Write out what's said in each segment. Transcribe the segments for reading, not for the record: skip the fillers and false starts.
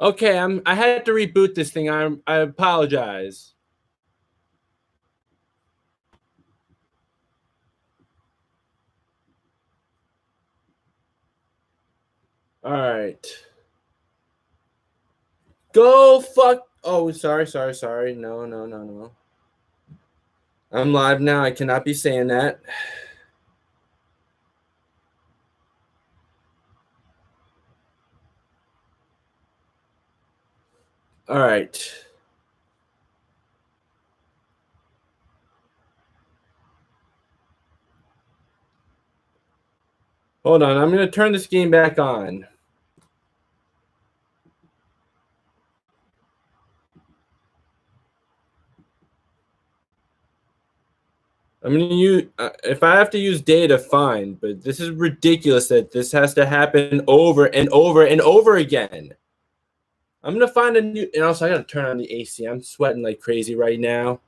Okay, I had to reboot this thing. I apologize. All right. Go fuck. Oh, sorry. No. I'm live now. I cannot be saying that. All right. Hold on. I'm going to turn this game back on. I'm going to use, if I have to use data, fine, but this is ridiculous that this has to happen over and over and over again. I'm going to find a new, and also I got to turn on the AC. I'm sweating like crazy right now.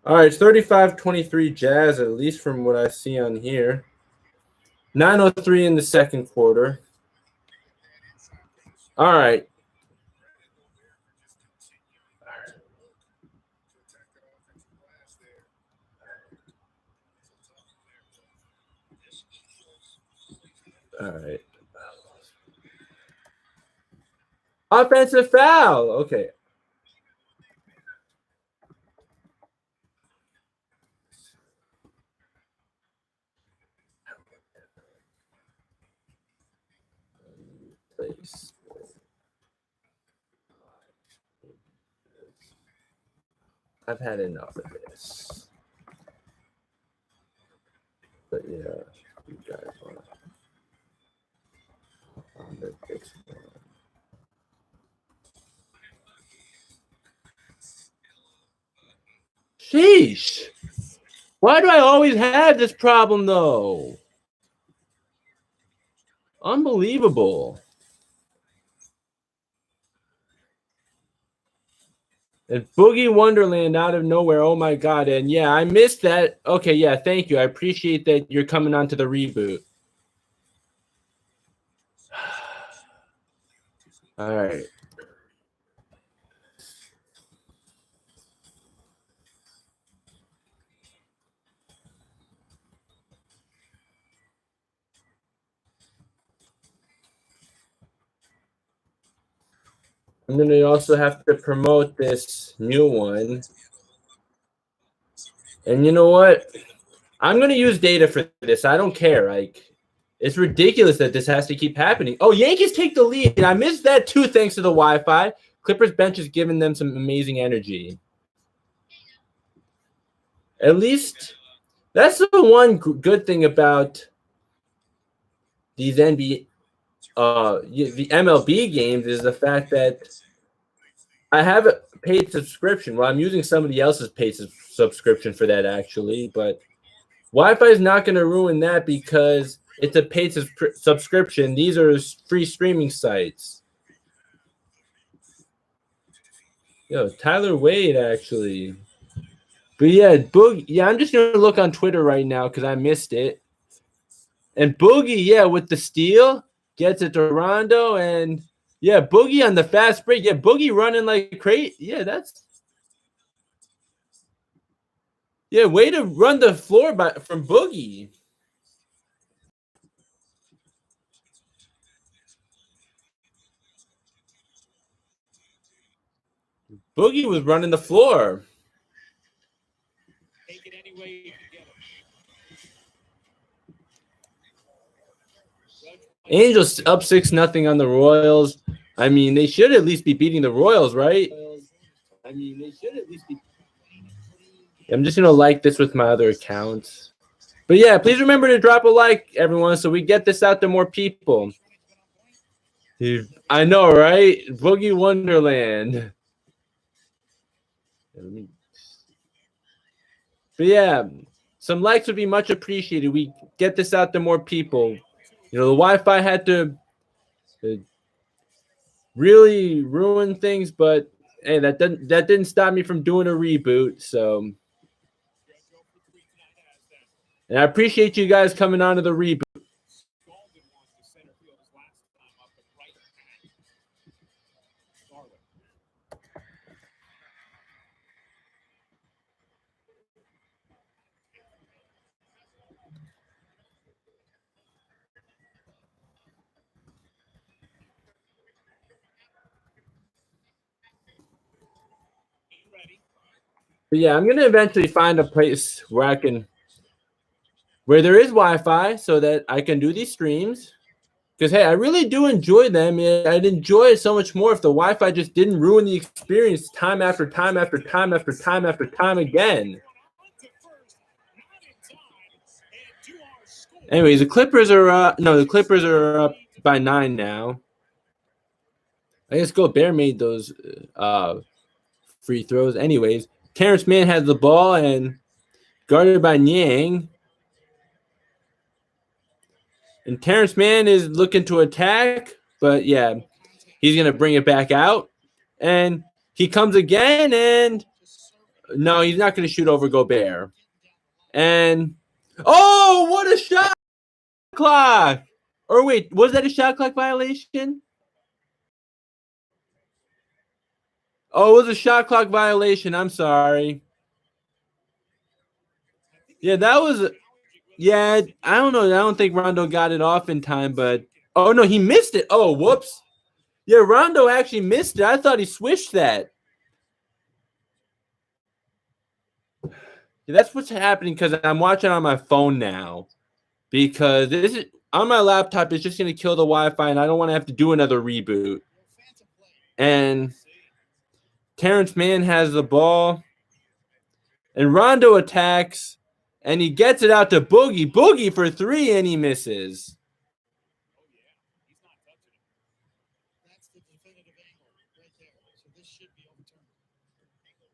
All right, it's 35-23 Jazz, at least from what I see on here. 9:03 in the second quarter. All right. All right. Offensive foul. Okay. Place. I've had enough of this. But yeah, you guys want to fix one. Sheesh. Why do I always have this problem though? Unbelievable. And Boogie Wonderland out of nowhere. Oh my god. And yeah, I missed that. Okay, yeah, thank you. I appreciate that you're coming on to the reboot. All right. I'm going to also have to promote this new one. And you know what? I'm going to use data for this. I don't care. Like, it's ridiculous that this has to keep happening. Oh, Yankees take the lead. I missed that too, thanks to the Wi-Fi. Clippers bench is giving them some amazing energy. At least that's the one good thing about these NBA, the MLB games is the fact that I have a paid subscription. Well, I'm using somebody else's paid subscription for that actually, but Wi-Fi is not going to ruin that because it's a paid subscription. These are free streaming sites. Yo, Tyler Wade actually. But yeah, yeah, I'm just going to look on Twitter right now because I missed it. And Boogie, yeah, with the steal, gets it to Rondo. And yeah, Boogie on the fast break. Yeah, Boogie running like crazy. Yeah, that's. Yeah, way to run the floor from Boogie. Boogie was running the floor. Take it any way you can get it. Angels up 6-0 on the Royals. I mean, they should at least be beating the Royals, right? I mean, they should at least be. I'm just going to like this with my other accounts. But yeah, please remember to drop a like, everyone, so we get this out to more people. I know, right? Boogie Wonderland. But yeah, some likes would be much appreciated. We get this out to more people. You know, the Wi-Fi had to really ruin things, but hey, that didn't stop me from doing a reboot. So, and I appreciate you guys coming on to the reboot. But yeah, I'm gonna eventually find a place where there is Wi-Fi so that I can do these streams. Because hey, I really do enjoy them. I'd enjoy it so much more if the Wi-Fi just didn't ruin the experience time after time after time after time after time again. Anyways, the Clippers are up by 9 now. I guess Gobert made those free throws. Anyways, Terrence Mann has the ball and guarded by Niang. And Terrence Mann is looking to attack, but yeah, he's going to bring it back out. And he comes again, and no, he's not going to shoot over Gobert. And, oh, what a shot clock. Or wait, was that a shot clock violation? Oh, it was a shot clock violation. I'm sorry. Yeah, that was yeah, I don't know. I don't think Rondo got it off in time, but oh no, he missed it. Oh, whoops. Yeah, Rondo actually missed it. I thought he switched that. Yeah, that's what's happening because I'm watching on my phone now. Because this is on my laptop, it's just gonna kill the Wi-Fi, and I don't want to have to do another reboot. And Terrence Mann has the ball, and Rondo attacks, and he gets it out to Boogie. Boogie for 3, and he misses.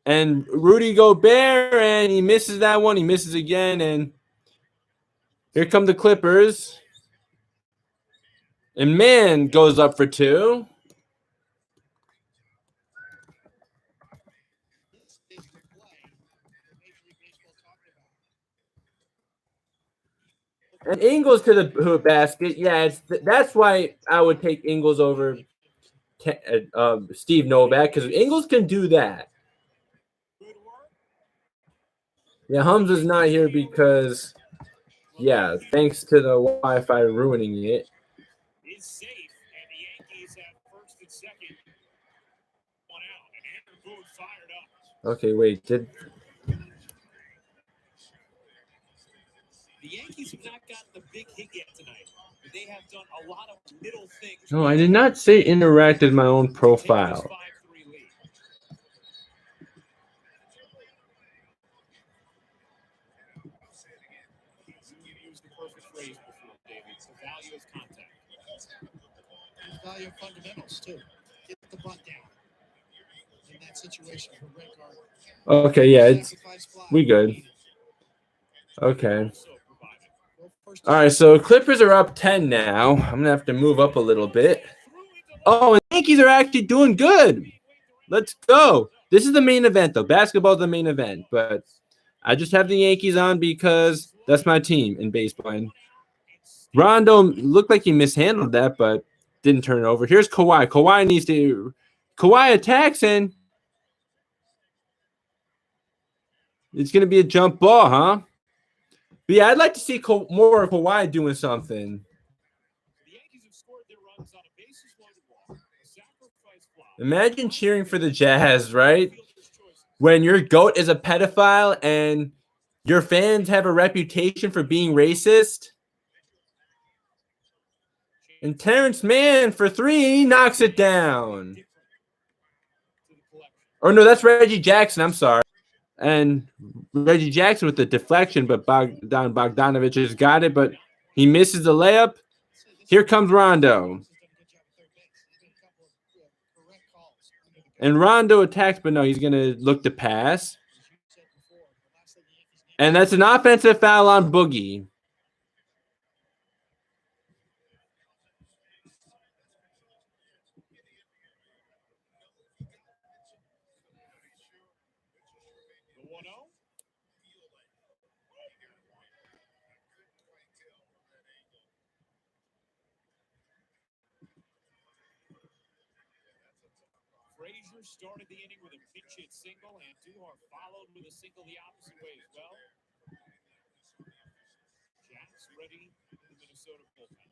And Rudy Gobert, and he misses that one. He misses again, and here come the Clippers. And Mann goes up for 2. And Ingles to the basket. Yeah, that's why I would take Ingles over Steve Novak, because Ingles can do that. Yeah, Hums is not here because, yeah, thanks to the Wi-Fi ruining it. Okay, wait. The Yankees have not gotten the big hit yet tonight, but they have done a lot of little things. No, I did not say interact with my own profile. Value of fundamentals too. Get the butt down in that situation for red card. Okay, yeah, we good. Okay. All right, so Clippers are up 10 now. I'm gonna have to move up a little bit. Oh, and Yankees are actually doing good. Let's go. This is the main event, though. Basketball is the main event, but I just have the Yankees on because that's my team in baseball. And Rondo looked like he mishandled that, but didn't turn it over. Here's Kawhi. Kawhi attacks, and it's going to be a jump ball, huh? But yeah, I'd like to see more of Kawhi doing something. Imagine cheering for the Jazz, right? When your GOAT is a pedophile and your fans have a reputation for being racist. And Terrence Mann for 3, he knocks it down. Or no, that's Reggie Jackson. I'm sorry. And Reggie Jackson with the deflection, but Bogdanovich has got it, but he misses the layup. Here comes Rondo. And Rondo attacks, but no, he's going to look to pass. And that's an offensive foul on Boogie. Frazier started the inning with a pinch hit single, and Duhar followed with a single the opposite way as well. Jack's ready for the Minnesota bullpen.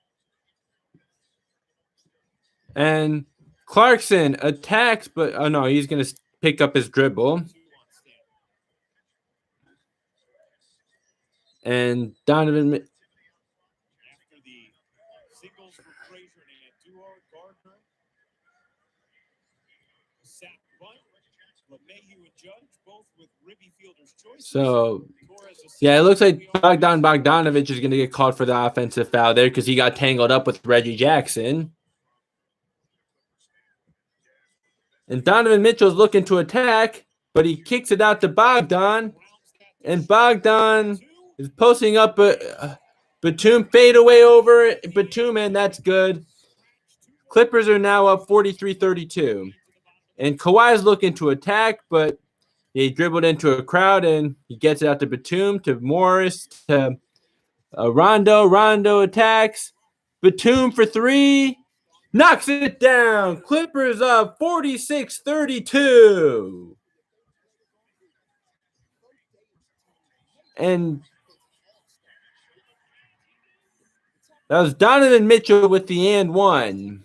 And Clarkson attacks, but oh no, he's going to pick up his dribble. And Donovan. After the singles for Frazier and Duhar, Gardner, sack bunt, LeMahieu and Judge, both with Ribby Fielder's choice. So, yeah, it looks like Bogdanovich is going to get called for the offensive foul there because he got tangled up with Reggie Jackson. And Donovan Mitchell's looking to attack, but he kicks it out to Bogdan. And Bogdan is posting up a Batum fadeaway over Batum, and that's good. Clippers are now up 43-32. And Kawhi's looking to attack, but he dribbled into a crowd, and he gets it out to Batum, to Morris, to Rondo. Rondo attacks. Batum for three. Knocks it down. Clippers up 46-32. And that was Donovan Mitchell with the and one.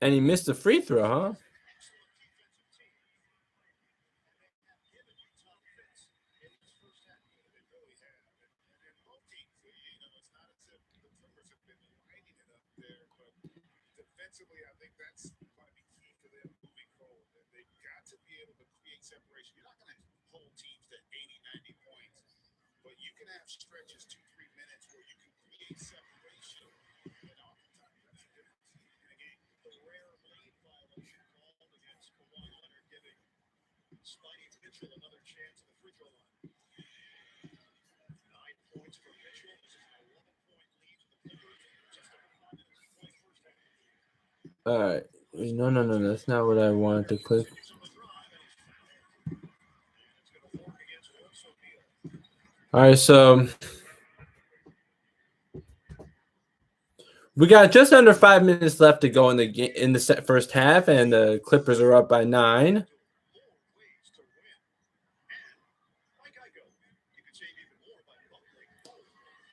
And he missed a free throw, huh? Defensively, I think that's going to be key to them moving forward. They've got to be able to create separation. You're not going to hold teams to 80, 90 points, but you can have stretches 2-3 minutes where you can create separation. And oftentimes that's the difference in a game. The rare lane violation called against Kawhi Leonard, giving Spidey Mitchell another chance at the free throw line. 9 points for Mitchell. This is an 11-point lead to the Clippers. Just over 5 minutes to play first half. All right. No. That's not what I wanted to click. All right, so we got just under 5 minutes left to go in the first half, and the Clippers are up by 9.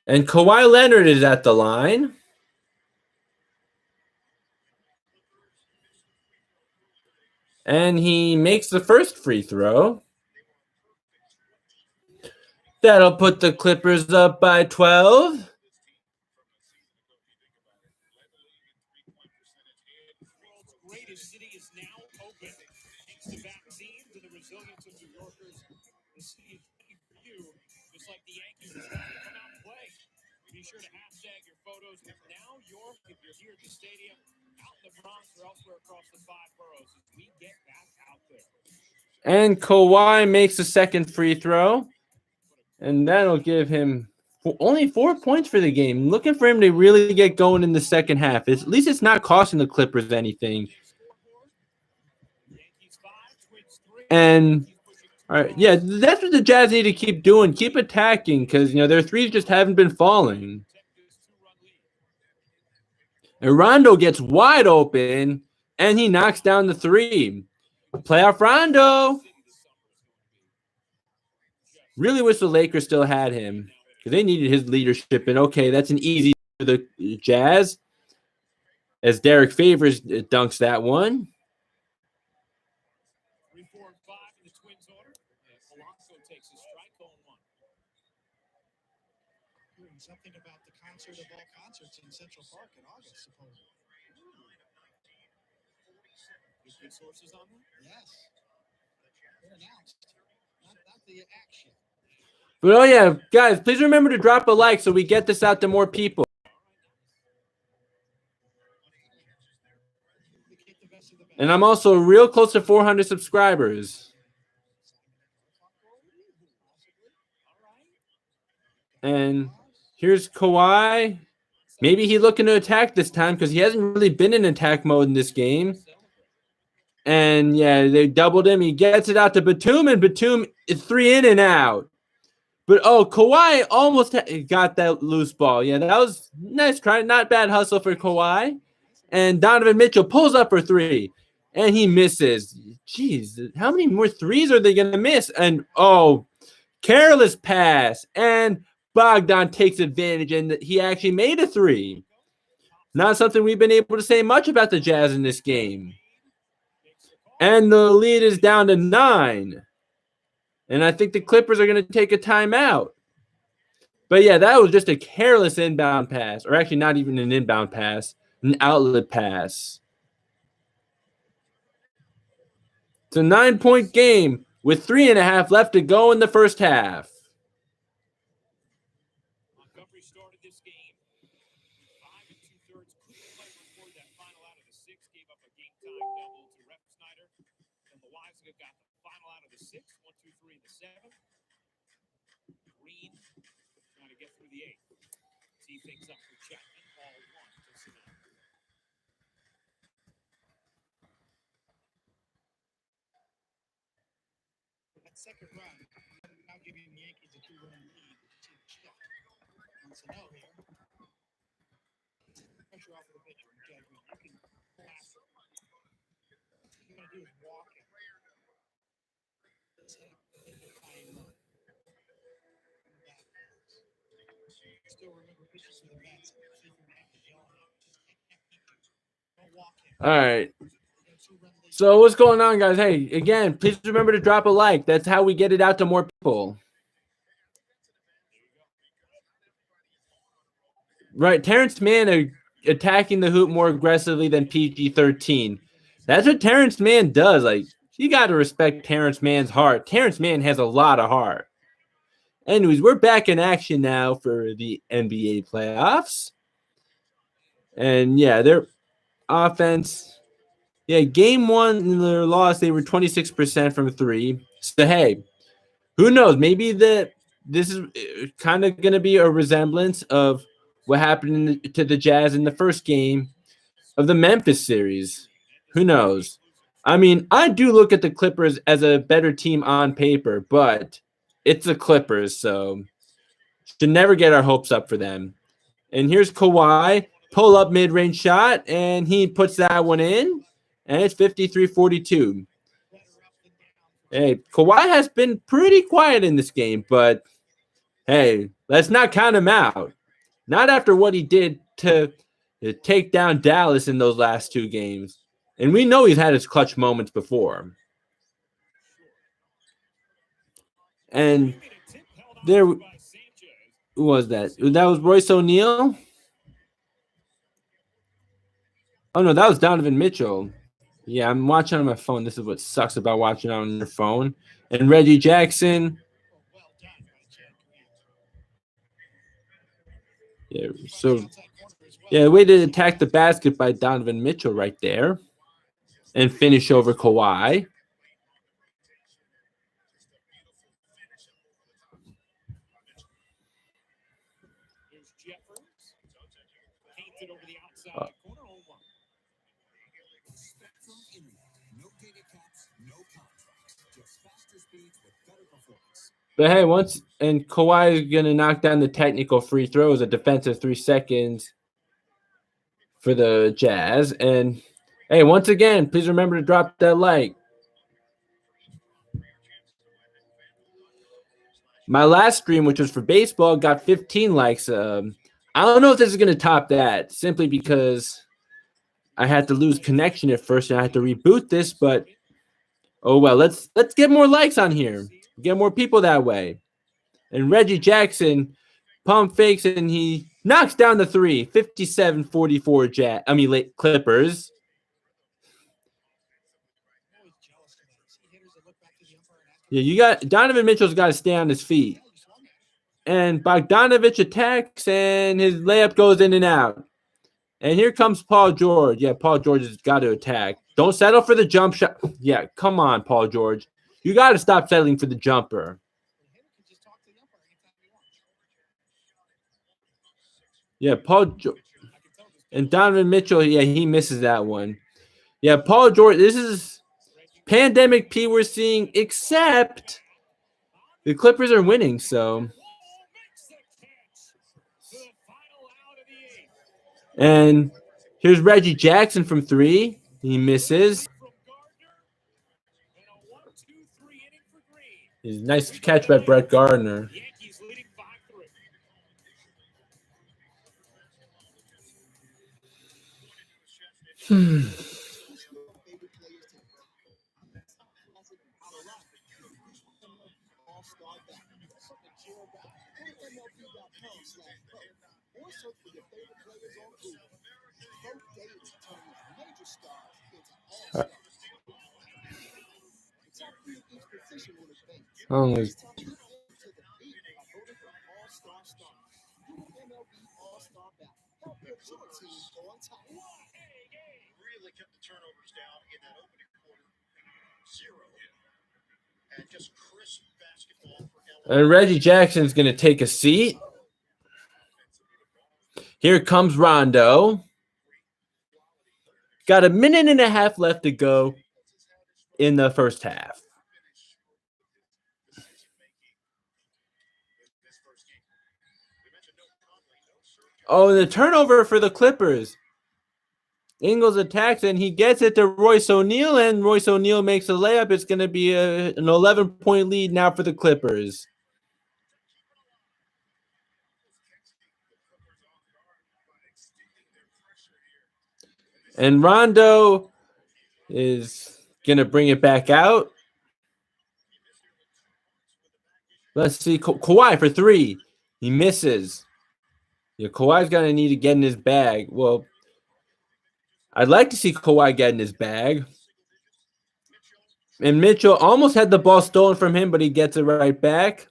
And Kawhi Leonard is at the line. And he makes the first free throw. That'll put the Clippers up by 12. Greatest city is now open. Thanks to vaccines and the resilience of New Yorkers, the city is ready for you, just like the Yankees are ready to come out and play. Be sure to hashtag your photos with Now York if you're here at the stadium, out in the Bronx, or elsewhere across the 5 boroughs as we get back out there. And Kawhi makes the second free throw. And that'll give him only 4 points for the game. Looking for him to really get going in the second half. At least it's not costing the Clippers anything. And all right, yeah, that's what the Jazz need to keep doing. Keep attacking because their threes just haven't been falling. And Rondo gets wide open, and he knocks down the three. Playoff Rondo. Really wish the Lakers still had him because they needed his leadership. And okay, that's an easy for the Jazz as Derek Favors dunks that one. 3, 4, and 5 in the Twins order. Alonso takes a strike on 1. Hearing something about the concert of all concerts in Central Park in August, supposedly. But oh yeah, guys, please remember to drop a like so we get this out to more people. And I'm also real close to 400 subscribers. And here's Kawhi. Maybe he's looking to attack this time because he hasn't really been in attack mode in this game. And yeah, they doubled him. He gets it out to Batum, and Batum is 3 in and out. But oh, Kawhi almost got that loose ball. Yeah, that was nice try. Not bad hustle for Kawhi. And Donovan Mitchell pulls up for 3. And he misses. Jeez, how many more threes are they going to miss? And, oh, careless pass. And Bogdan takes advantage, and he actually made a 3. Not something we've been able to say much about the Jazz in this game. And the lead is down to 9. And I think the Clippers are going to take a timeout. But, yeah, that was just a careless inbound pass. Or actually not even an inbound pass. An outlet pass. It's a 9-point game with 3.5 left to go in the first half. Montgomery started this game 5 2/3. Couldn't play before that final out of the 6. Gave up a game time double to Rep Snyder. And the Leipzig got the final out of the 6. 1, 2, 3 in the 7th. Green trying to get through the 8th. Tee things up for Chapman. Ball 1 to Sinatra. That second run, now giving the Yankees a 2-run lead. Wants to know here. Pressure off of the pitcher. You can pass it. What you're going to do is walk it. Still remember pitches to the Mets. Don't walk it. All right. So what's going on, guys? Hey, again, please remember to drop a like. That's how we get it out to more people. Right, Terrence Mann attacking the hoop more aggressively than PG-13. That's what Terrence Mann does. Like, you got to respect Terrence Mann's heart. Terrence Mann has a lot of heart. Anyways, we're back in action now for the NBA playoffs. And, yeah, their offense... Yeah, game 1 in their loss, they were 26% from 3. So, hey, who knows? Maybe this is kind of going to be a resemblance of what happened to the Jazz in the first game of the Memphis series. Who knows? I mean, I do look at the Clippers as a better team on paper, but it's the Clippers, so should never get our hopes up for them. And here's Kawhi, pull up mid-range shot, and he puts that one in. And it's 53-42. Hey, Kawhi has been pretty quiet in this game, but hey, let's not count him out. Not after what he did to take down Dallas in those last 2 games. And we know he's had his clutch moments before. And there, who was that? That was Royce O'Neal? Oh, no, that was Donovan Mitchell. Yeah, I'm watching on my phone. This is what sucks about watching on your phone. And Reggie Jackson. Yeah, so, yeah, way to attack the basket by Donovan Mitchell right there. And finish over Kawhi. Here's Jeffers. Painted over the outside corner. But hey, and Kawhi is going to knock down the technical free throws, a defensive 3 seconds for the Jazz. And hey, once again, please remember to drop that like. My last stream, which was for baseball, got 15 likes. I don't know if this is going to top that, simply because I had to lose connection at first and I had to reboot this. But oh well, let's get more likes on here. Get more people that way. And Reggie Jackson pump fakes and he knocks down the 3. 57-44 Clippers. Yeah, you got Donovan Mitchell's got to stay on his feet. And Bogdanovich attacks, and his layup goes in and out. And here comes Paul George. Yeah, Paul George has got to attack. Don't settle for the jump shot. Yeah, come on, Paul George. You got to stop settling for the jumper. Yeah, and Donovan Mitchell, yeah, he misses that one. Yeah, Paul George, this is pandemic P we're seeing, except the Clippers are winning, so. And here's Reggie Jackson from 3. He misses. Nice catch by Brett Gardner. Oh, Really kept the turnovers down in that opening quarter. 0. And just crisp basketball for and Reggie Jackson's going to take a seat. Here comes Rondo. Got a minute and a half left to go in the first half. Oh, the turnover for the Clippers. Ingles attacks, and he gets it to Royce O'Neal, and Royce O'Neal makes a layup. It's going to be an 11-point lead now for the Clippers. And Rondo is going to bring it back out. Let's see. Kawhi for 3. He misses. Yeah, Kawhi's going to need to get in his bag. Well, I'd like to see Kawhi get in his bag. And Mitchell almost had the ball stolen from him, but he gets it right back.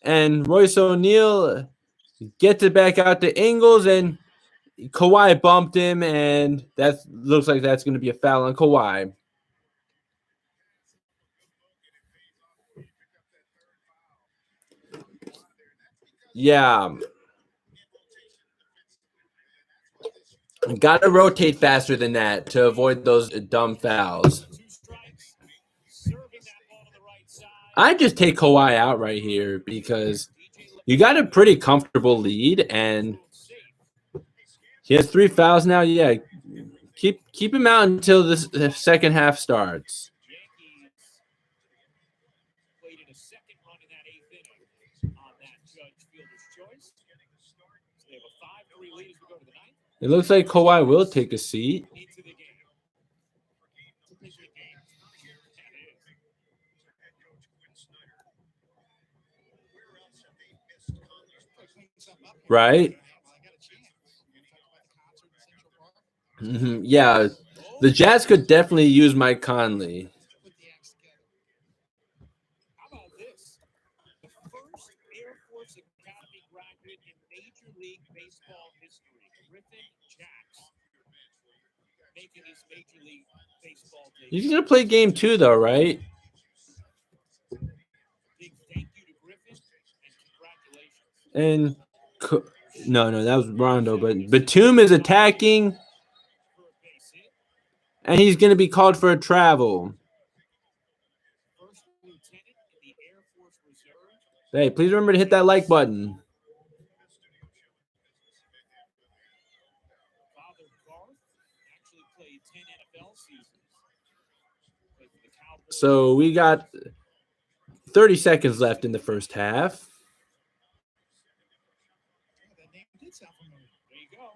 And Royce O'Neal gets it back out to Ingles, and Kawhi bumped him, and that looks like that's going to be a foul on Kawhi. Yeah. Got to rotate faster than that to avoid those dumb fouls. I just take Kawhi out right here because you got a pretty comfortable lead, and he has 3 fouls now. Yeah, keep him out until the second half starts. It looks like Kawhi will take a seat. Right? Yeah, the Jazz could definitely use Mike Conley. How about this? The first Air Force Academy graduate in Major League Baseball history, Griffin Jax, making his Major League Baseball debut. He's going to play game 2, though, right? Big thank you to Griffin and congratulations. And no, that was Rondo, but Batum is attacking, and he's going to be called for a travel. First lieutenant in the Air Force Reserve. Hey, please remember to hit that like button. Father Garth actually played 10 NFL seasons. Played for the Cowboys. So we got 30 seconds left in the first half. That name did sound familiar. There you go.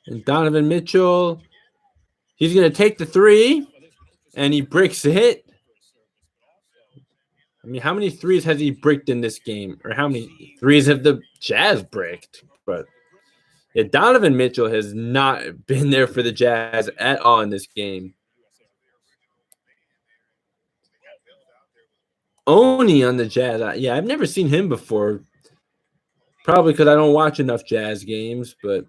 And Donovan Mitchell, he's going to take the 3, and he bricks it. I mean, how many 3s has he bricked in this game? Or how many 3s have the Jazz bricked? But Yeah, Donovan Mitchell has not been there for the Jazz at all in this game. Oni on the Jazz. Yeah, I've never seen him before. Probably because I don't watch enough Jazz games, but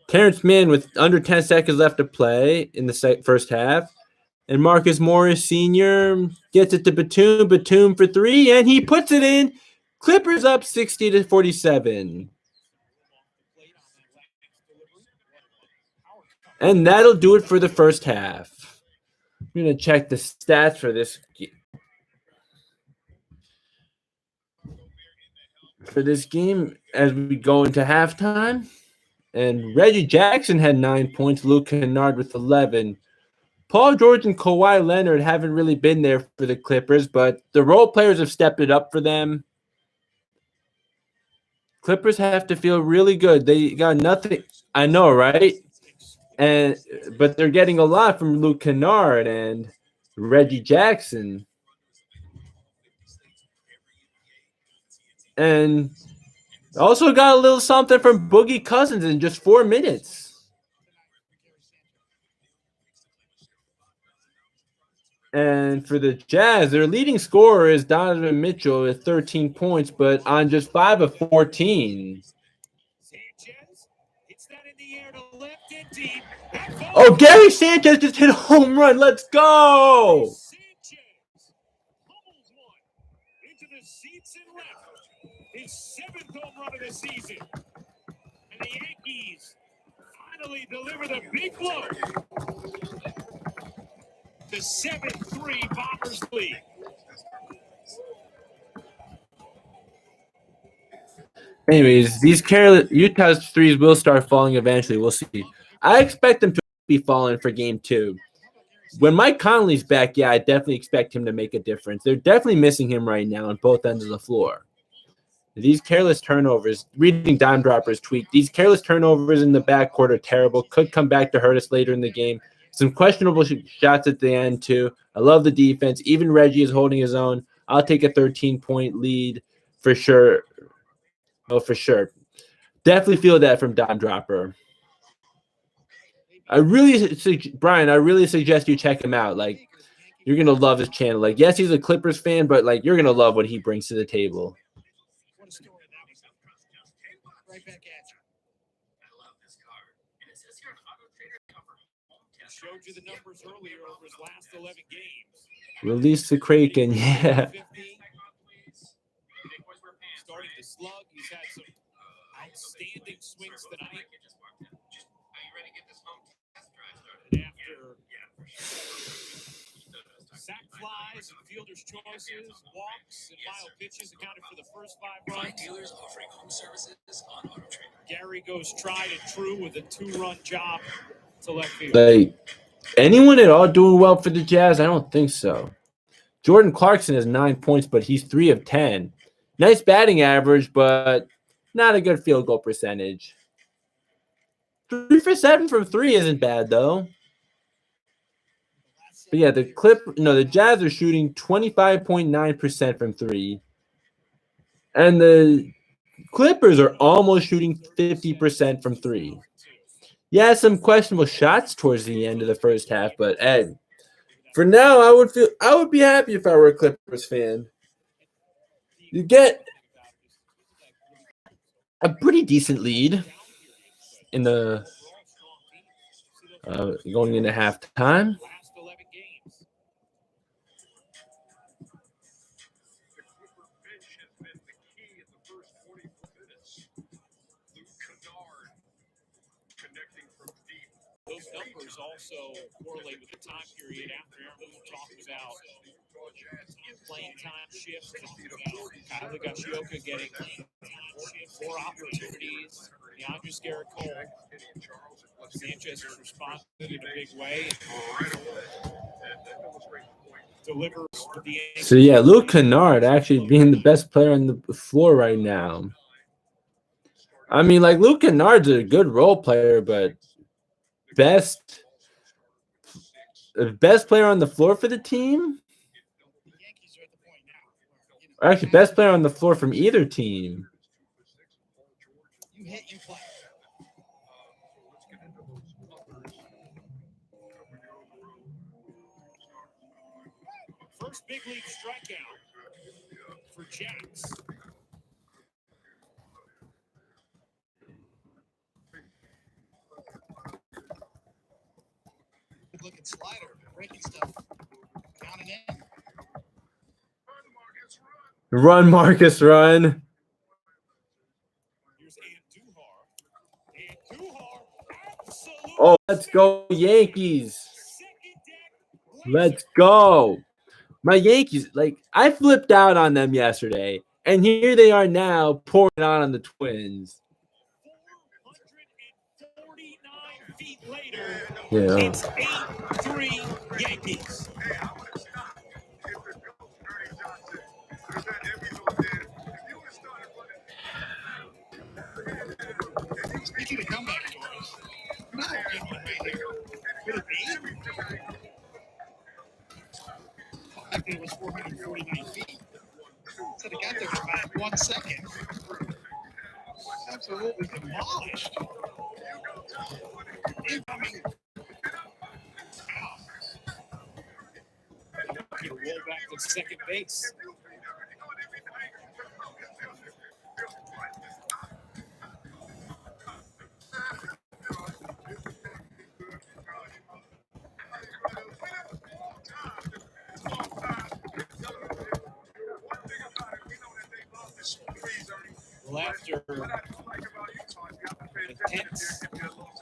Terrence Mann with under 10 seconds left to play in the first half. And Marcus Morris Sr. gets it to Batum. Batum for three, and he puts it in. Clippers up 60-47. And that'll do it for the first half. I'm going to check the stats for this game as we go into halftime. And Reggie Jackson had 9 points. Luke Kennard with 11. Paul George and Kawhi Leonard haven't really been there for the Clippers, but the role players have stepped it up for them. Clippers have to feel really good. They got nothing. I know, right? But they're getting a lot from Luke Kennard and Reggie Jackson. And also got a little something from Boogie Cousins in just 4 minutes. And for the Jazz, their leading scorer is Donovan Mitchell with 13 points, but on just 5 of 14. Sanchez hits that in the air to left and deep. Oh, Gary Sanchez just hit a home run. Let's go. Sanchez pummels one into the seats and left. His 7th home run of the season. And the Yankees finally deliver the big blow. The 7-3 Bombers lead. Anyways, these Utah's threes will start falling eventually. We'll see. I expect them to be falling for game 2. When Mike Conley's back, yeah, I definitely expect him to make a difference. They're definitely missing him right now on both ends of the floor. These careless turnovers, reading Dime Dropper's tweet, these careless turnovers in the backcourt are terrible. Could come back to hurt us later in the game. Some questionable shots at the end, too. I love the defense. Even Reggie is holding his own. I'll take a 13-point lead for sure. Oh, for sure. Definitely feel that from Dime Dropper. Brian, I really suggest you check him out. Like, you're going to love his channel. Like, yes, he's a Clippers fan, but, like, you're going to love what he brings to the table. What a story that was. Right back at you. Showed you the numbers earlier over his last 11 games. Release the Kraken, yeah. Starting to slug. He's had some outstanding swings tonight. And after sack flies and fielder's choices, walks, and wild pitches accounted for the first 5 runs. Dealers offering home services on Auto Trader. Gary goes tried and true with a 2-run job to left field. Like, anyone at all doing well for the Jazz? I don't think so. Jordan Clarkson has 9 points, but he's 3 of 10. Nice batting average, but not a good field goal percentage. 3 for 7 from 3 isn't bad, though. But yeah, the Jazz are shooting 25.9% from 3. And the Clippers are almost shooting 50% from 3. Yeah, some questionable shots towards the end of the first half, but Ed, for now, I would be happy if I were a Clippers fan. You get a pretty decent lead in the going into halftime. Last 11 games. Those numbers also correlate with the time period after Aaron talked about playing time shifts. Kyle Gashioka getting playing time shifts, 4 opportunities. DeAndre Garrett Cole. Sanchez has responded in a big way. Delivers for the Yankees. So yeah, Luke Kennard actually being the best player on the floor right now. I mean, like, Luke Kennard's a good role player, but best player on the floor for the team? The Yankees are at the point now. Or actually, best player on the floor from either team. You hit, you play. First big league strikeout for Jacks. Good looking slider, breaking stuff. Counting in. Run, Marcus, run. Here's Andujar. Andujar, absolutely. Oh, let's go, Yankees. Second deck. Let's go. My Yankees, like, I flipped out on them yesterday, and here they are now pouring on the Twins. 449 feet later, Yeah. it's 8-3 Yankees. Hey, I would have stopped if the coach Ernie Johnson would have done every little bit. If you would have started running. Speaking of comeback stories, another big one right here. Could it be? Back then it was 449 feet. So they got there in about 1 second. Absolutely demolished. Incoming. Going to roll back to second base. Well, after a tense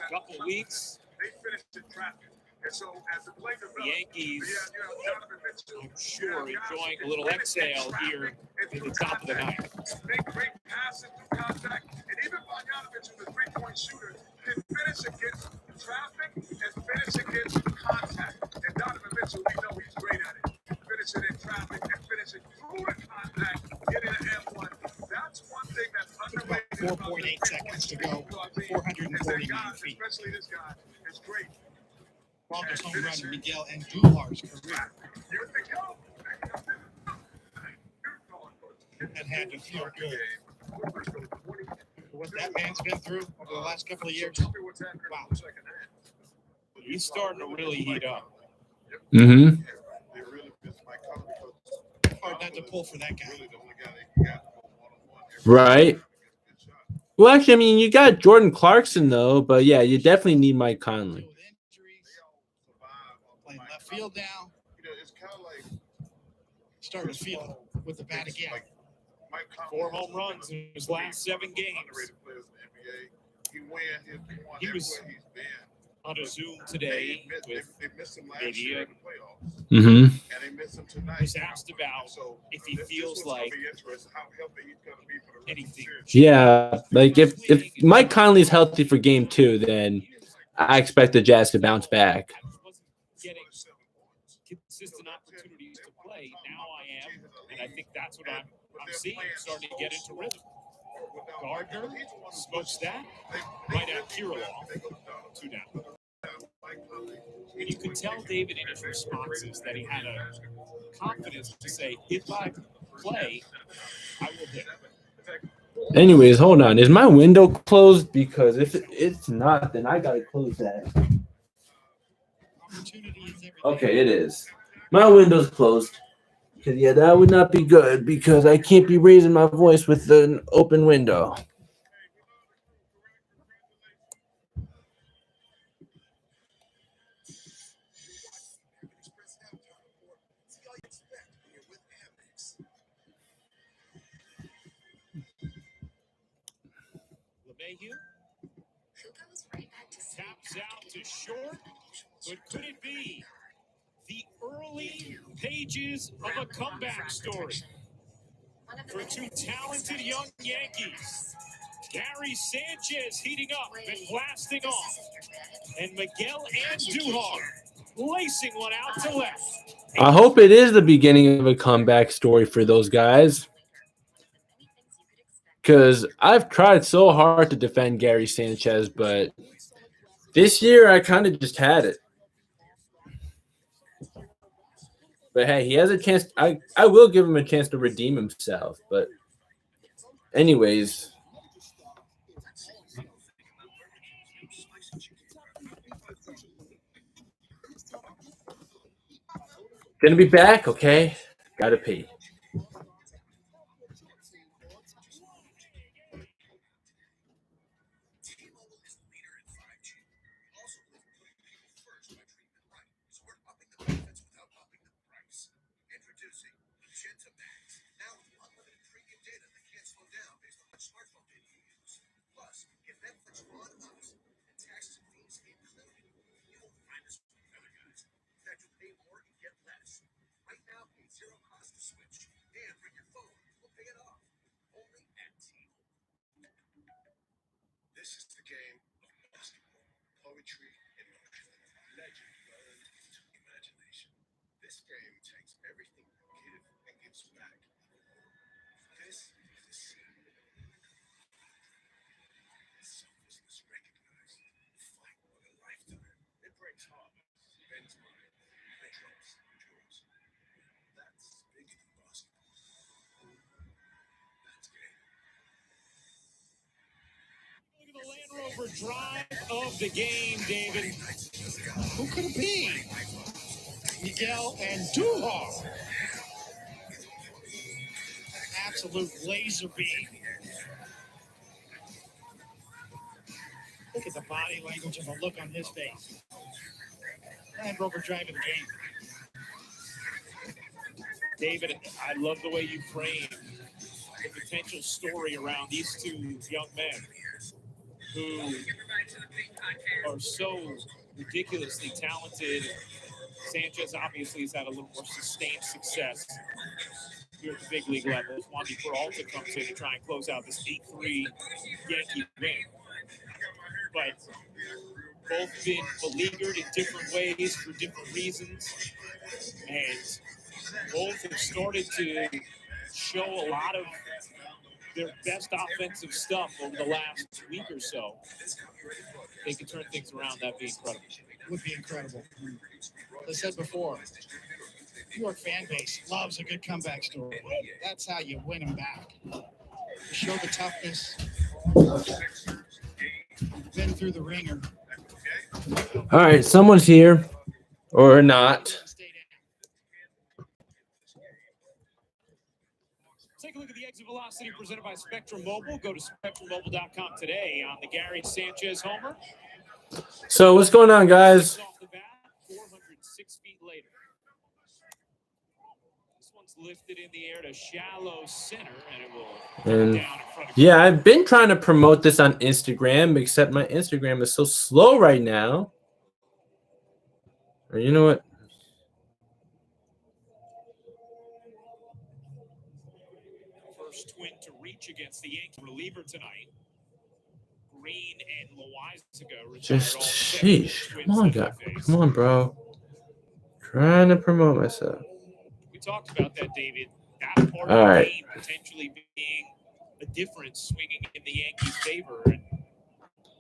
couple weeks, They finished in traffic. And so as the play developed, the Yankees, Donovan Mitchell, I'm sure, enjoying a little exhale here in the top of the ninth. make great passes through contact, and even Bogdanovich, who's a three-point shooter, can finish against traffic and finish against contact. And Donovan Mitchell, we know he's great at it. Finishing in traffic and finishing through the contact, getting an M1. That's one thing that's underrated. About 4.8 seconds to go. 449 feet. Especially this guy is great. Longest home run in Miguel Andujar's career. Here's the go. That had to feel good. What that man's been through over the last couple of years. Wow. He's starting to really heat up. Mm-hmm. Hard not to pull for that guy. Right. Well, actually, I mean, you got Jordan Clarkson, though, but yeah, you definitely need Mike Conley. With injuries, playing left field now, It's kind of like starting to feel it with the bat again. 4 home runs in his last 7 games. He was on a Zoom today with media. Mm-hmm. Was asked about if he feels like anything. Yeah, like if Mike Conley's healthy for game 2, then I expect the Jazz to bounce back. I just wasn't getting consistent opportunities to play. Now I am, and I think that's what I'm seeing. Starting to get into rhythm. Gardner smokes that right at Kirilov. 2 down. And you could tell David in his responses that he had a confidence to say, if I play, I will hit. Anyways, hold on. Is my window closed? Because if it's not, then I gotta close that. Opportunity is everything. Okay, it is. My window's closed. Because yeah, that would not be good because I can't be raising my voice with an open window. LeMahieu taps out to short, but could it be the early pages of a comeback story for 2 talented young Yankees? Gary Sanchez heating up and blasting off, and Miguel Andujar lacing one out to left. I hope it is the beginning of a comeback story for those guys. Because I've tried so hard to defend Gary Sanchez, but this year I kind of just had it. But hey, he has a chance. I will give him a chance to redeem himself. But anyways. Gonna be back, okay? Gotta pee. T-Mobile is the leader in 5G. Also, we're putting people first by treating them right. So we're upping the benefits without upping the price. Introducing Magenta Max. Now with unlimited premium data that can't slow down based on what smartphone data you use. Plus, get Netflix on us and taxes and fees included. You won't find us with the other guys. In fact, you'll pay more and get less. Right now, pay zero cost to switch. And bring your phone. We'll pay it off. Only at T-Mobile. This is the game of basketball, poetry, and motion. Legend burned into imagination. This game takes everything you give and gives back. This is the scene. Selflessness recognized. Fight of a lifetime. It breaks hearts, bends mind, and drops jaws. That's bigger than basketball. That's game. Look at the Land Rover drive of the game, David. Who could it be? Miguel and Duhar. Absolute laser beam. Look at the body language and the look on his face. Land Rover driving the game. David, I love the way you frame the potential story around these two young men who are so ridiculously talented. Sanchez obviously has had a little more sustained success here at the big league level. Wandy Peralta comes in to try and close out this 8-3 Yankee win. But both been beleaguered in different ways for different reasons. And both have started to show a lot of their best offensive stuff over the last week or so. If they can turn things around, that'd be incredible. Would be incredible. As I said before, New York fan base loves a good comeback story. That's how you win them back. You show the toughness. Been through the ringer. All right, someone's here or not. Take a look at the exit velocity presented by Spectrum Mobile. Go to spectrummobile.com today on the Gary Sanchez homer. So what's going on, guys? Off the bat, 406 feet later. This one's lifted in the air to shallow center, and it will And down in front of yeah, I've been trying to promote this on Instagram, except my Instagram is so slow right now. Or you know what? First twin to reach against the Yankee reliever tonight. Green and Loizaga retired Just all seven sheesh. twins Come on, that guy. they faced. Come on, bro. Trying to promote myself. We talked about that, David. That part All of the right. game potentially being a difference swinging in the Yankees' favor. And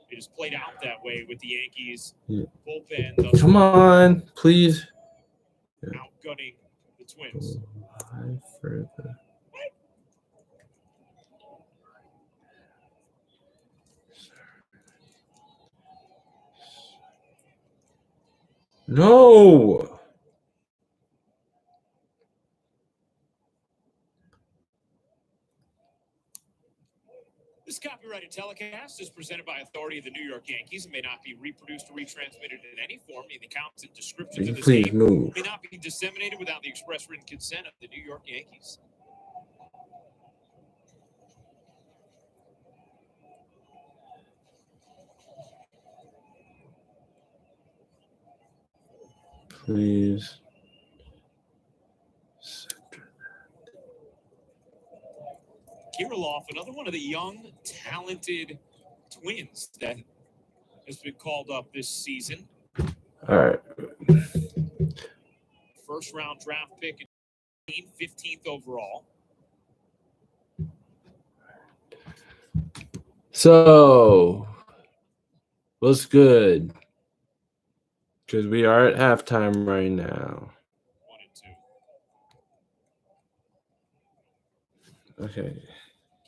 it has played out that way with the Yankees Yeah. bullpen thus Come far, on, please. outgunning the Twins. Further. No. This copyrighted telecast is presented by authority of the New York Yankees and may not be reproduced or retransmitted in any form. The accounts and descriptions of this Please game move. may not be disseminated without the express written consent of the New York Yankees. Please. Kirilloff, another one of the young, talented Twins that has been called up this season. All right. First round draft pick, 15th overall. So, what's good? Because we are at halftime right now. 1 and 2. Okay.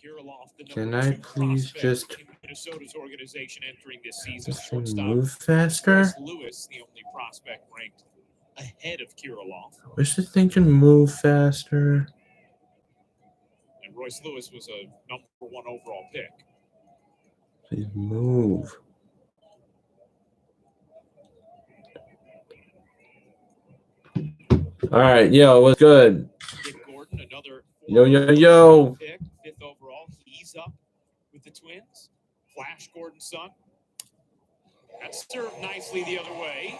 Kirilloff, the Can number I 2 please prospect just in Minnesota's organization entering this season. this thing Shortstop move faster? Chris Lewis, the only prospect ranked ahead of Kira Long. Wish this thing can move faster. And Royce Lewis was a number 1 overall pick. Please move. All right, yo, what's good? Dick Gordon, another Yo. pick, 5th overall. He's up with the Twins. Flash Gordon's son. That's served nicely the other way.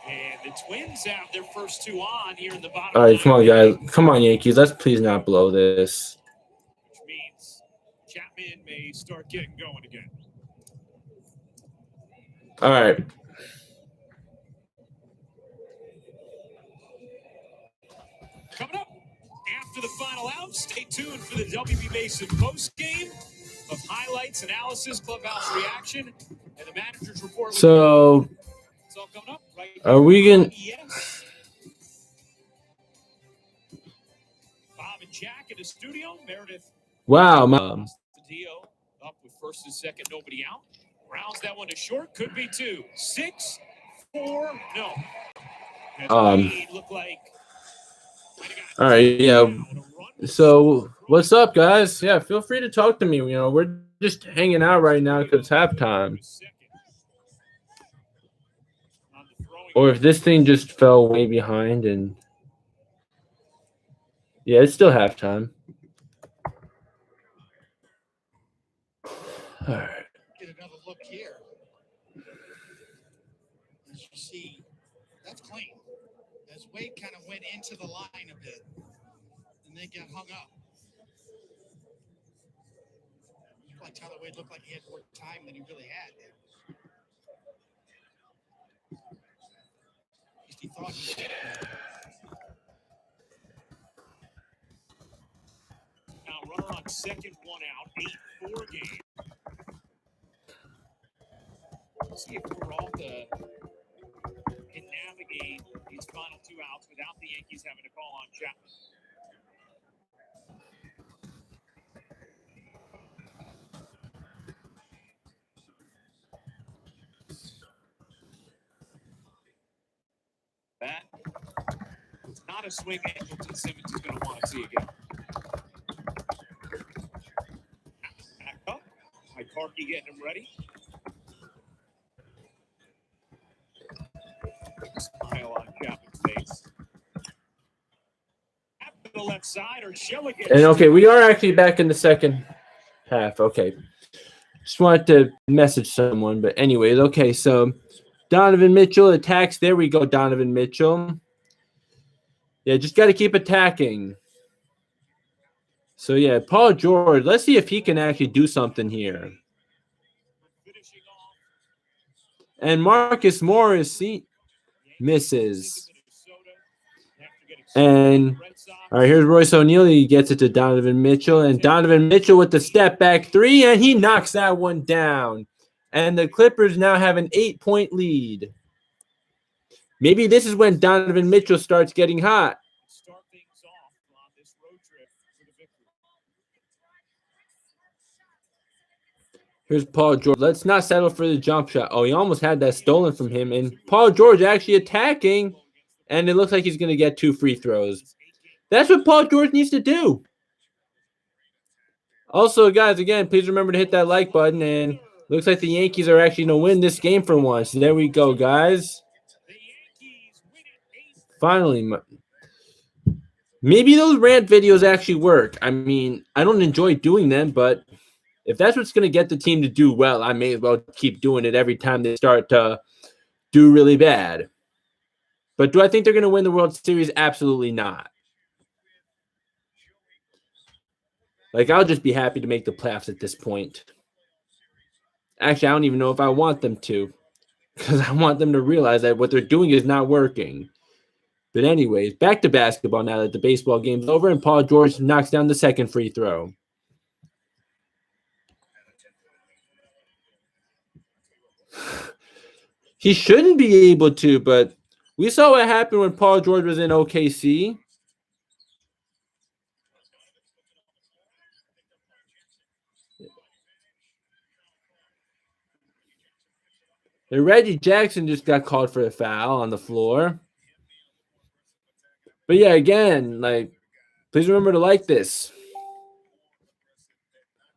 And the Twins have their first 2 on here in the bottom. All right, come on, guys. Come on, Yankees. Let's please not blow this. Which means Chapman may start getting going again. All right. Coming up after the final out, stay tuned for the WB Mason post game of highlights, analysis, clubhouse reaction, and the manager's report. So, It's all coming up right here. are we going to... Yes. Bob and Jack in the studio. Meredith. Wow. Dio up with first and second, nobody out. Rounds that one to short. Could be 2. 6, 4, no. Look like. All right, yeah. So, what's up, guys? Yeah, feel free to talk to me. You know, we're just hanging out right now because it's halftime. Or if this thing just fell way behind and... Yeah, it's still halftime. All right. Get another look here. As you see, that's clean. As Wade kind of went into the line a bit, and then got hung up. Like Tyler Wade looked like he had more time than he really had. At least he thought he did. Now runner on second, 1 out, 8-4 game. Let's see if we're all can navigate these final 2 outs without the Yankees having to call on Chapman. That is not a swing Angelton Simmons is going to want to see again. Back up. McCarthy getting him ready. Smile on Chapman's face. To the left side, or And okay, we are actually back in the second half. Okay. Just wanted to message someone, but anyways, okay, so Donovan Mitchell attacks. There we go, Donovan Mitchell. Yeah, just got to keep attacking. So, yeah, Paul George, let's see if he can actually do something here. And Marcus Morris misses. And, all right, here's Royce O'Neal. He gets it to Donovan Mitchell. And Donovan Mitchell with the step-back 3, and he knocks that one down. And the Clippers now have an 8-point lead. Maybe this is when Donovan Mitchell starts getting hot. Start things off on this road trip for the victory. Here's Paul George. Let's not settle for the jump shot. Oh, he almost had that stolen from him. And Paul George actually attacking. And it looks like he's going to get 2 free throws. That's what Paul George needs to do. Also, guys, again, please remember to hit that like button. And looks like the Yankees are actually going to win this game for once. There we go, guys. Finally. Maybe those rant videos actually work. I mean, I don't enjoy doing them, but if that's what's going to get the team to do well, I may as well keep doing it every time they start to do really bad. But do I think they're going to win the World Series? Absolutely not. Like, I'll just be happy to make the playoffs at this point. Actually, I don't even know if I want them to, because I want them to realize that what they're doing is not working. But anyways, back to basketball now that the baseball game's over, and Paul George knocks down the second free throw. He shouldn't be able to, but we saw what happened when Paul George was in OKC. And Reggie Jackson just got called for a foul on the floor. But yeah, again, like, please remember to like this.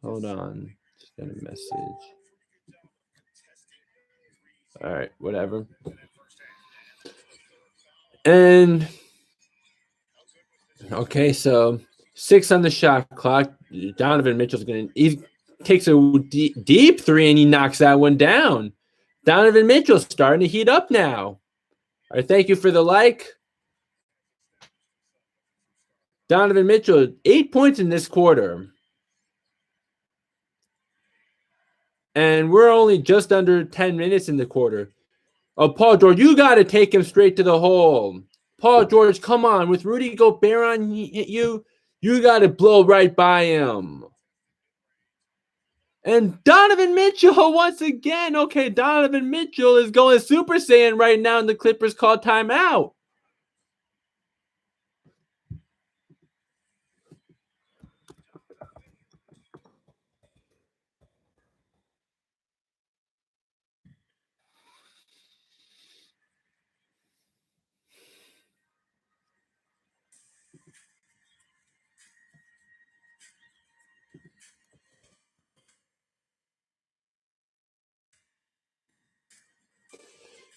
Hold on. Just got a message. All right, whatever. And okay, so 6 on the shot clock. Donovan Mitchell's he takes a deep three and he knocks that one down. Donovan Mitchell's starting to heat up now. All right, thank you for the like. Donovan Mitchell, 8 points in this quarter. And we're only just under 10 minutes in the quarter. Oh, Paul George, you got to take him straight to the hole. Paul George, come on. With Rudy Gobert on you, you got to blow right by him. And Donovan Mitchell once again. Okay, Donovan Mitchell is going Super Saiyan right now, and the Clippers call timeout.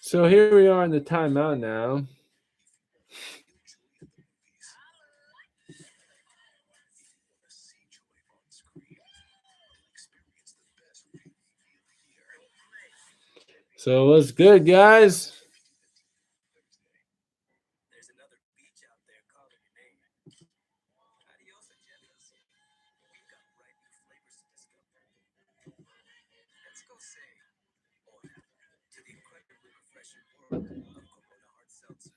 So here we are in the timeout now. So what's good, guys? There's another beach out there calling your name. Adios, agendas. We've got bright new flavors to discover. Let's go say hola to the incredibly refreshing world of Corona Hard Seltzer.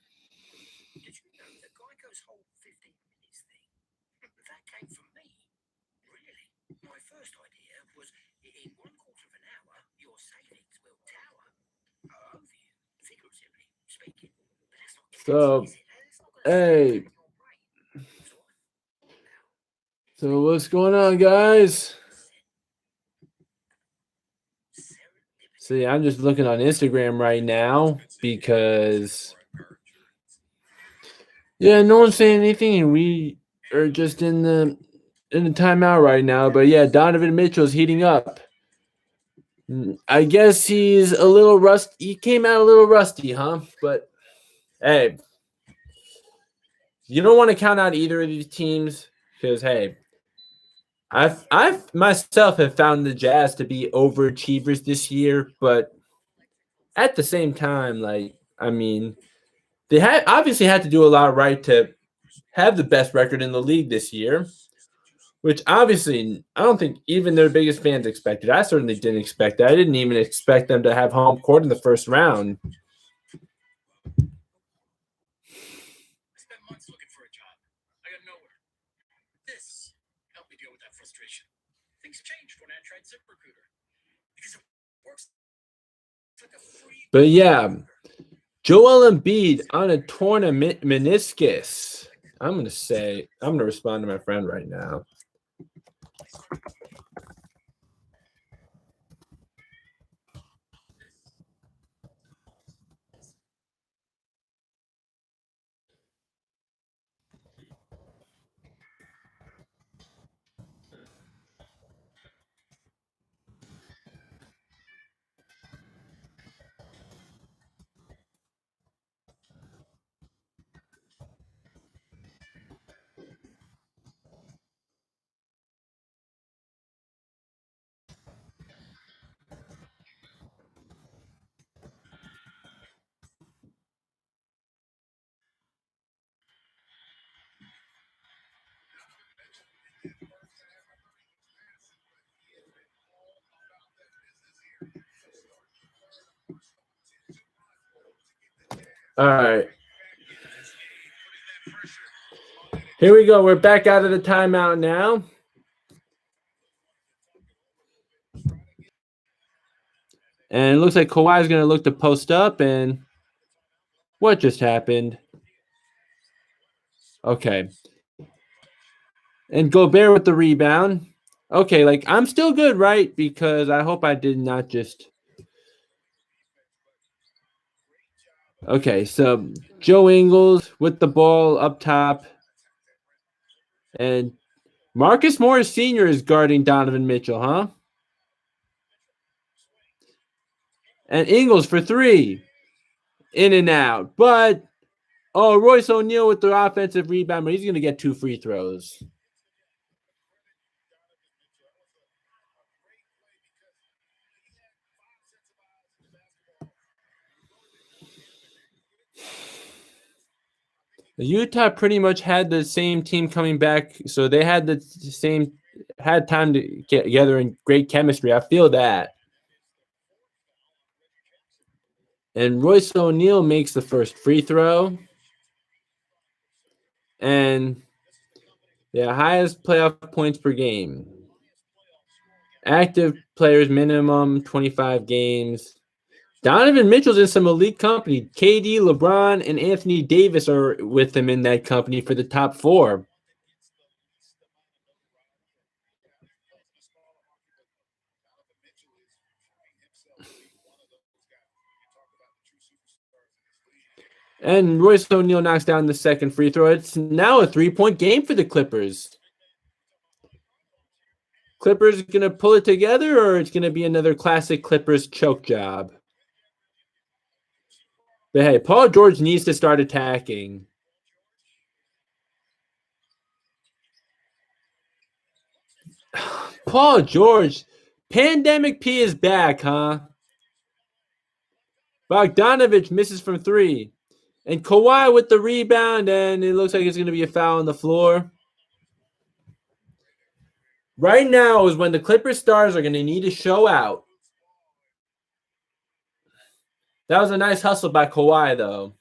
Did you know that Geico's whole 15 minutes thing, that came from me? Really? My first idea was in 1/4 of an hour, your savings will tower. Over you, figuratively speaking. But that's not So, hey. So what's going on, guys? See, I'm just looking on Instagram right now because, yeah, no one's saying anything, and we are just in the timeout right now. But yeah, Donovan Mitchell's heating up. I guess he's a little rusty. He came out a little rusty, huh? But hey, you don't want to count out either of these teams because hey, I've myself have found the Jazz to be overachievers this year, but at the same time, like, I mean, they obviously had to do a lot right to have the best record in the league this year, which obviously I don't think even their biggest fans expected. I certainly didn't expect that. I didn't even expect them to have home court in the first round. I spent months looking for a job. I got nowhere. This helped me deal with that frustration. Things changed when I tried ZipRecruiter because it works like a free. But yeah, Joel Embiid on a torn meniscus. I'm going to respond to my friend right now. All right. Here we go. We're back out of the timeout now. And it looks like Kawhi is going to look to post up. And what just happened? Okay. And Gobert with the rebound. Okay, like, I'm still good, right? Because I hope I did not just Okay, so Joe Ingles with the ball up top. And Marcus Morris Sr. is guarding Donovan Mitchell, huh? And Ingles for three. In and out. But, Royce O'Neal with the offensive rebound, but he's going to get 2 free throws. Utah pretty much had the same team coming back, so they had had time to get together in great chemistry. I feel that. And Royce O'Neal makes the first free throw. And highest playoff points per game. Active players minimum 25 games. Donovan Mitchell's in some elite company. KD, LeBron, and Anthony Davis are with him in that company for the top 4. And Royce O'Neal knocks down the second free throw. It's now a 3-point game for the Clippers. Clippers going to pull it together, or it's going to be another classic Clippers choke job? But hey, Paul George needs to start attacking. Paul George, Pandemic P is back, huh? Bogdanovich misses from 3. And Kawhi with the rebound, and it looks like it's going to be a foul on the floor. Right now is when the Clippers stars are going to need to show out. That was a nice hustle by Kawhi, though.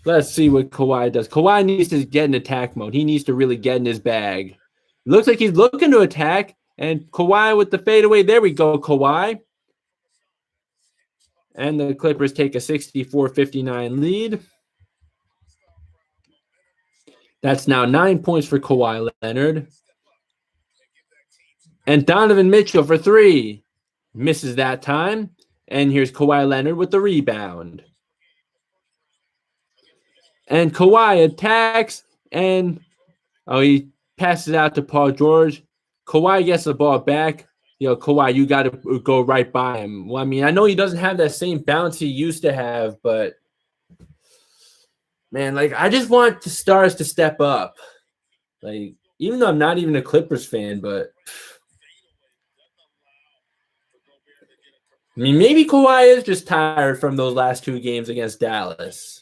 Let's see what Kawhi does. Kawhi needs to get in attack mode. He needs to really get in his bag. Looks like he's looking to attack. And Kawhi with the fadeaway. There we go, Kawhi. And the Clippers take a 64-59 lead. That's now 9 points for Kawhi Leonard. And Donovan Mitchell for 3. Misses that time. And here's Kawhi Leonard with the rebound. And Kawhi attacks, and he passes out to Paul George. Kawhi gets the ball back. Kawhi, you got to go right by him. Well, I mean, I know he doesn't have that same bounce he used to have, but, man, I just want the stars to step up. Even though I'm not even a Clippers fan, but, I mean, maybe Kawhi is just tired from those last 2 games against Dallas.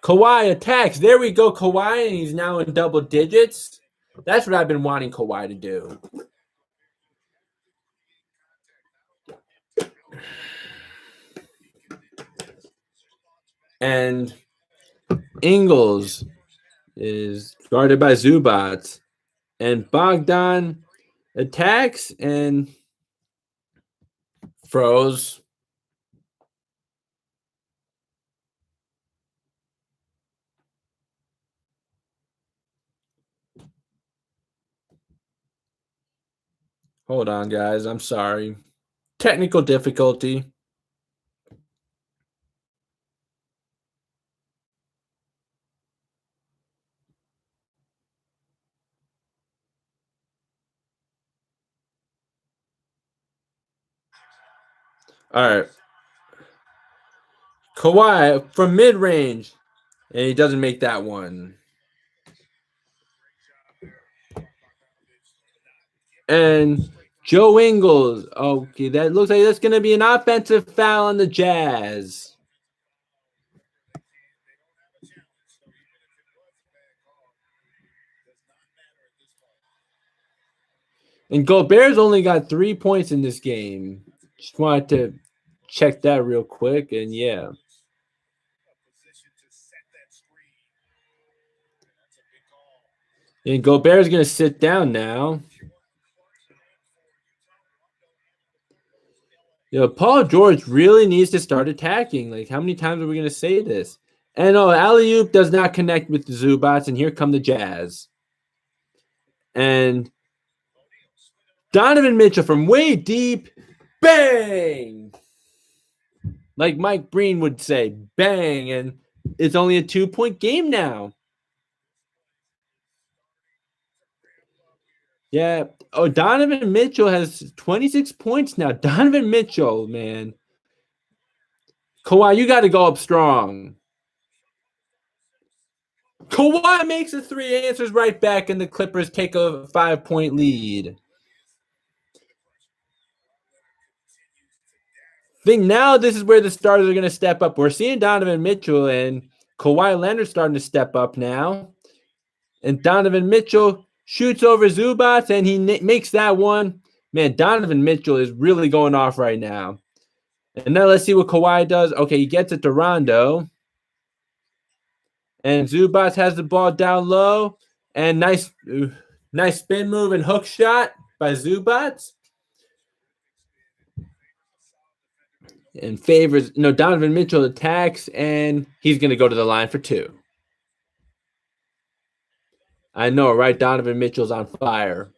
Kawhi attacks. There we go, Kawhi, and he's now in double digits. That's what I've been wanting Kawhi to do. And Ingles is guarded by Zubac. And Bogdan attacks and froze. Hold on, guys. I'm sorry. Technical difficulty. All right. Kawhi from mid-range, and he doesn't make that one. And Joe Ingles. Okay, that looks like that's going to be an offensive foul on the Jazz. And Gobert's only got 3 points in this game. Just wanted to check that real quick, and yeah. And Gobert's going to sit down now. Paul George really needs to start attacking. How many times are we going to say this? And alley-oop does not connect with the Zubats, and here come the Jazz. And Donovan Mitchell from way deep, bang! Like Mike Breen would say, bang, and it's only a 2-point game now. Yeah. Oh, Donovan Mitchell has 26 points now. Donovan Mitchell, man. Kawhi, you got to go up strong. Kawhi makes a 3, answers right back, and the Clippers take a 5-point lead. I think now this is where the starters are going to step up. We're seeing Donovan Mitchell and Kawhi Leonard starting to step up now. And Donovan Mitchell shoots over Zubats, and he makes that one. Man, Donovan Mitchell is really going off right now. And now let's see what Kawhi does. Okay, he gets it to Rondo. And Zubats has the ball down low. And nice spin move and hook shot by Zubats. And Donovan Mitchell attacks, and he's going to go to the line for 2. I know, right? Donovan Mitchell's on fire.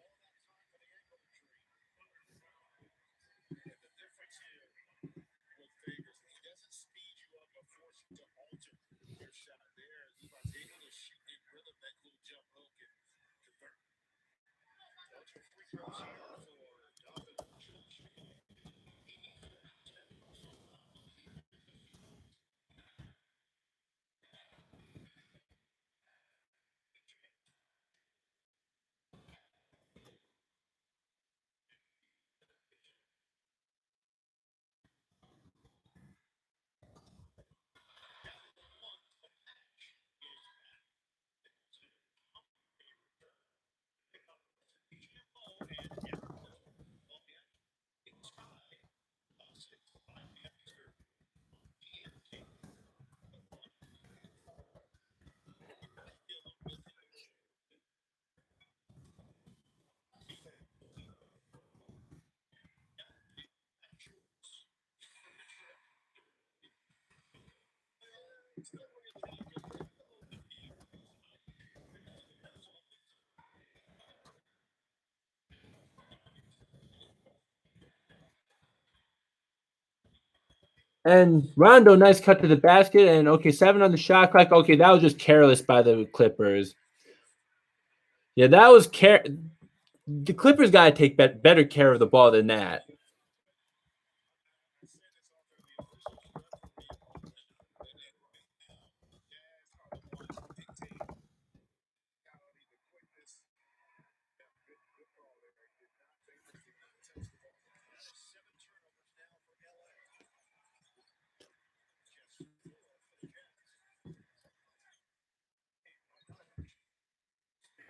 And Rondo, nice cut to the basket. And 7 on the shot clock. Okay, that was just careless by the Clippers. Yeah, that was the Clippers got to take better care of the ball than that.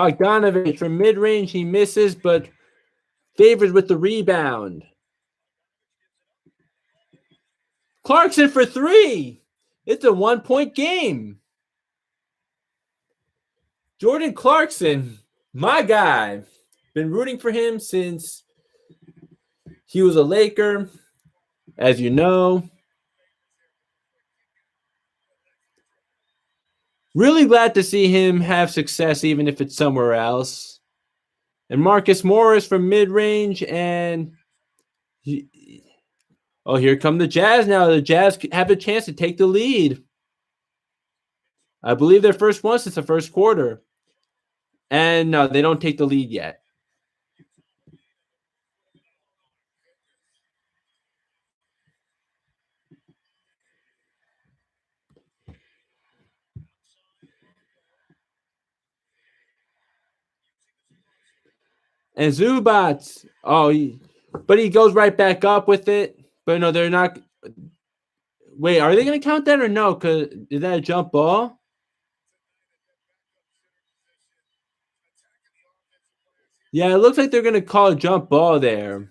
Bogdanovich from mid-range, he misses, but Favors with the rebound. Clarkson for 3. It's a 1-point game. Jordan Clarkson, my guy. Been rooting for him since he was a Laker, as you know. Really glad to see him have success, even if it's somewhere else. And Marcus Morris from mid-range, and here come the Jazz now. The Jazz have a chance to take the lead. I believe their first one since the first quarter. And no, they don't take the lead yet. And Zubats, but he goes right back up with it. But no, they're not. Wait, are they going to count that or no? Because is that a jump ball? Yeah, it looks like they're going to call a jump ball there.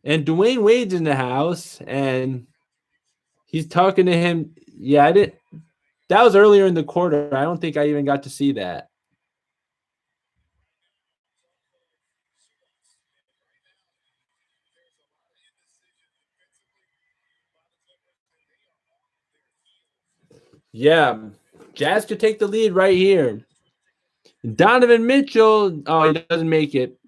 And Dwayne Wade's in the house, and he's talking to him. Yeah, I didn't. That was earlier in the quarter. I don't think I even got to see that. Yeah, Jazz could take the lead right here. Donovan Mitchell. Oh, he doesn't make it.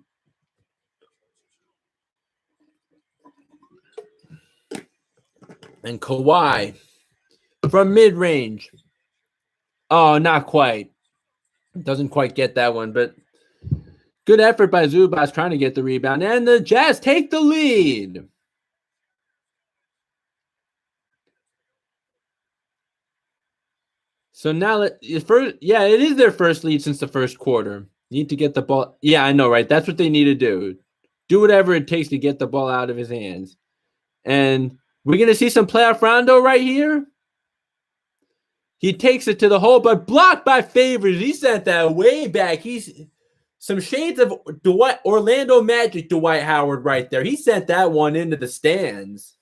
And Kawhi from mid-range. Oh, not quite. Doesn't quite get that one, but good effort by Zubas trying to get the rebound. And the Jazz take the lead. So now, it is their first lead since the first quarter. Need to get the ball. Yeah, I know, right? That's what they need to do. Do whatever it takes to get the ball out of his hands. And we're going to see some playoff Rondo right here. He takes it to the hole, but blocked by Favors. He sent that way back. He's some shades of Orlando Magic Dwight Howard right there. He sent that one into the stands.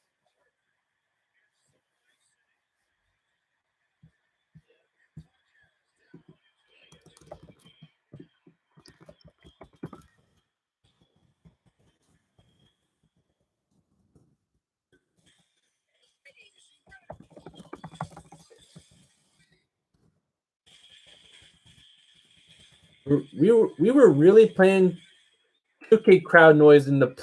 We were really playing 2K crowd noise in the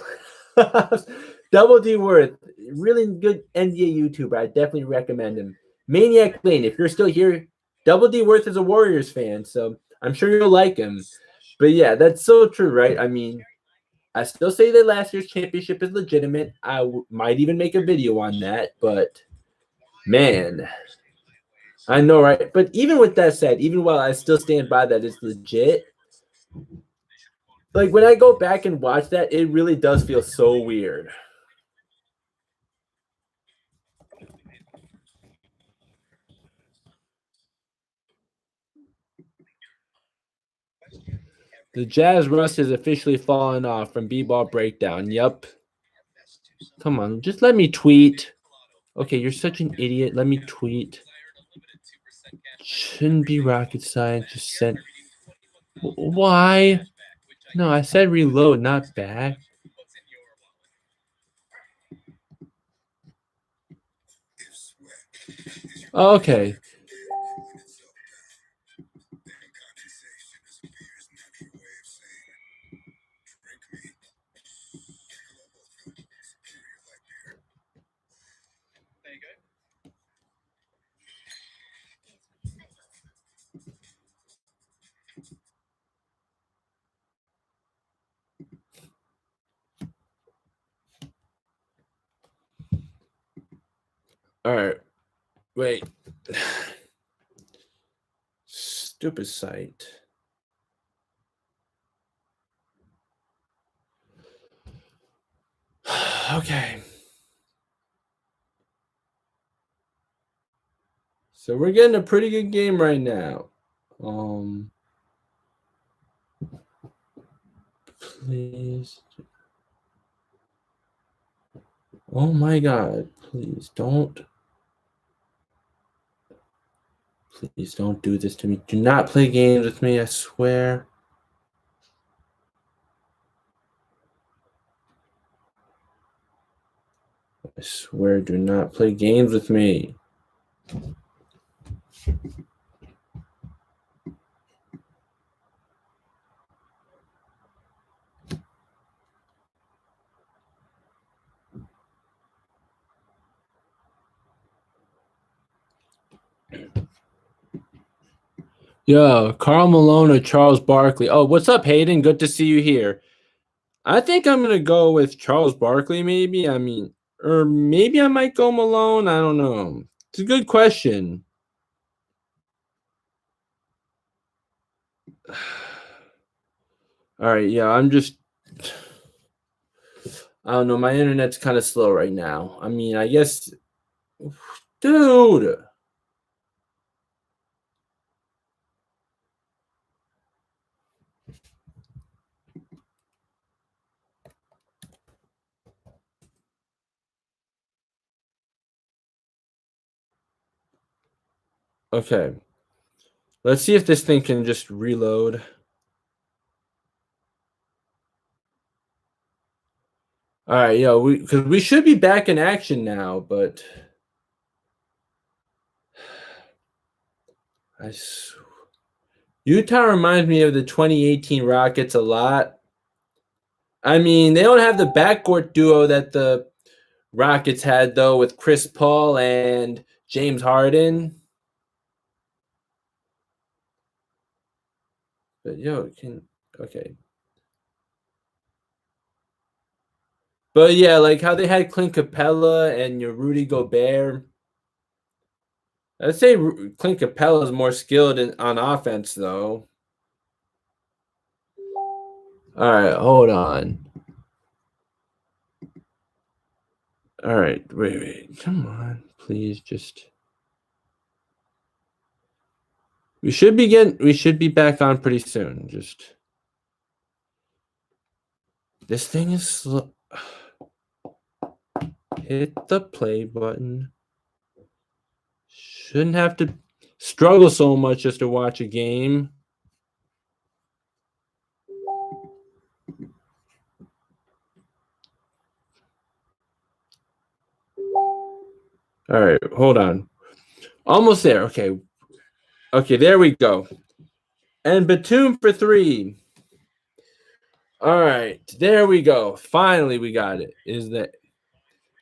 playoffs. Double D Worth, really good NBA YouTuber. I definitely recommend him. Maniac Lane, if you're still here, Double D Worth is a Warriors fan, so I'm sure you'll like him. But yeah, that's so true, right? I mean, I still say that last year's championship is legitimate. I might even make a video on that, but man, I know, right? But even with that said, even while I still stand by that it's legit, like when I go back and watch that, it really does feel so weird. The Jazz rust has officially fallen off from B-Ball Breakdown. Yep. Come on, just let me tweet. Okay, you're such an idiot. Let me tweet. Shouldn't be rocket science. Just send. Why? No, I said reload, not back. Okay. All right. Wait. Stupid site. Okay. So we're getting a pretty good game right now. Please. Oh my God. Please don't. Please don't do this to me. Do not play games with me, I swear. I swear, do not play games with me. Yo, Karl Malone or Charles Barkley. Oh, what's up, Hayden? Good to see you here. I think I'm going to go with Charles Barkley, maybe. I mean, or maybe I might go Malone. I don't know. It's a good question. All right, yeah, I don't know. My internet's kind of slow right now. I mean, I guess, dude. Okay. Let's see if this thing can just reload. All right, because we should be back in action now, but Utah reminds me of the 2018 Rockets a lot. I mean, they don't have the backcourt duo that the Rockets had, though, with Chris Paul and James Harden. But, okay. But, yeah, like how they had Clint Capella and Rudy Gobert. I'd say Clint Capella is more skilled on offense, though. All right, hold on. All right, wait. Come on, please just. We should be back on pretty soon. Just this thing is slow. Hit the play button. Shouldn't have to struggle so much just to watch a game. All right, hold on. Almost there. Okay, there we go. And Batum for 3. All right, there we go. Finally, we got it. Is that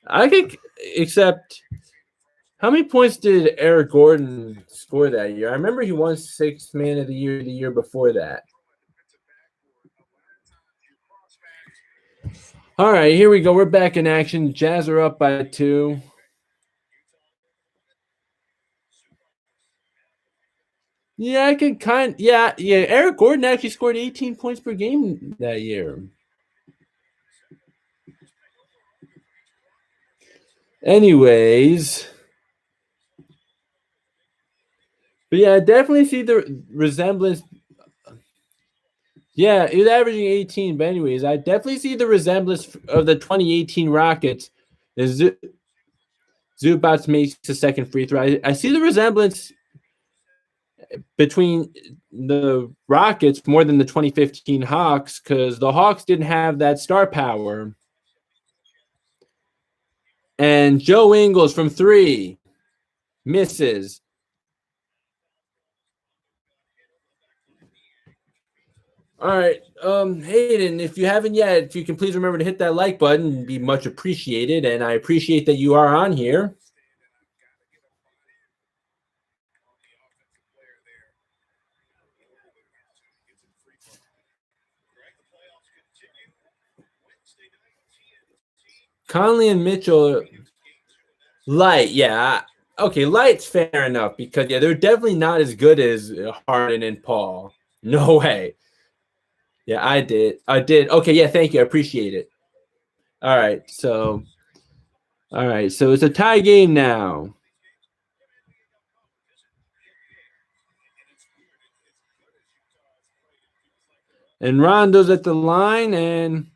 I could accept. How many points did Eric Gordon score that year? I remember he won 6th Man of the Year the year before that. All right, here we go. We're back in action. Jazz are up by 2. Yeah, I could yeah. Eric Gordon actually scored 18 points per game that year. Anyways, but yeah, I definitely see the resemblance. Yeah, he was averaging 18, but anyways, I definitely see the resemblance of the 2018 Rockets. Zubats makes the second free throw. I see the resemblance between the Rockets more than the 2015 Hawks because the Hawks didn't have that star power. And Joe Ingles from 3 misses. All right, Hayden, if you haven't yet, if you can please remember to hit that like button, it'd be much appreciated. And I appreciate that you are on here. Conley and Mitchell, light, yeah. Okay, light's fair enough because, yeah, they're definitely not as good as Harden and Paul. No way. Yeah, I did. Okay, yeah, thank you. I appreciate it. All right, so it's a tie game now. And Rondo's at the line, and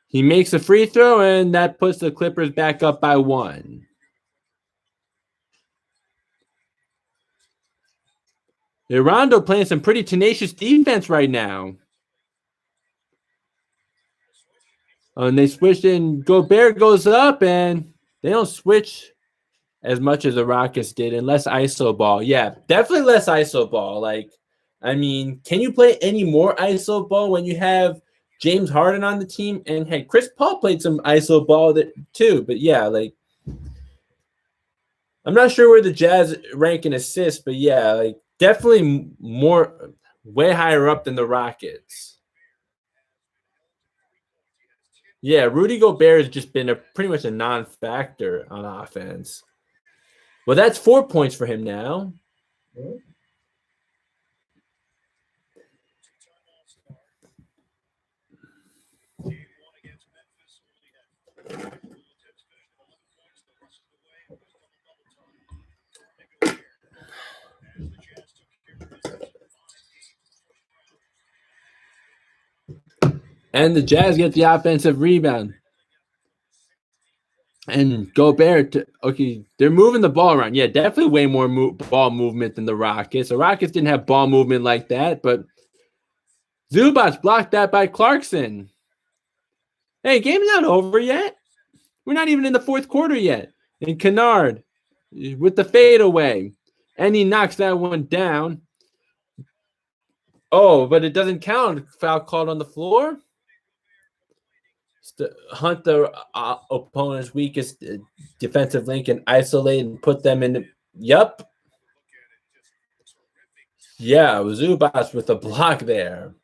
he makes a free throw, and that puts the Clippers back up by 1. Yeah, Rondo playing some pretty tenacious defense right now. And they switched in. Gobert goes up, and they don't switch as much as the Rockets did, and less ISO ball. Yeah, definitely less ISO ball. Like, I mean, can you play any more ISO ball when you have James Harden on the team? And hey, Chris Paul played some ISO ball too. But yeah, like, I'm not sure where the Jazz rank in assists, but yeah, like definitely way higher up than the Rockets. Yeah, Rudy Gobert has just been pretty much a non-factor on offense. Well, that's 4 points for him now. And the Jazz get the offensive rebound. And Gobert, okay, they're moving the ball around. Yeah, definitely way more ball movement than the Rockets. The Rockets didn't have ball movement like that, but Zubats blocked that by Clarkson. Hey, game's not over yet. We're not even in the fourth quarter yet. And Kennard with the fadeaway. And he knocks that one down. Oh, but it doesn't count. Foul called on the floor. Hunt the opponent's weakest defensive link and isolate and put them in. Yep. Yeah, Zubats with a block there.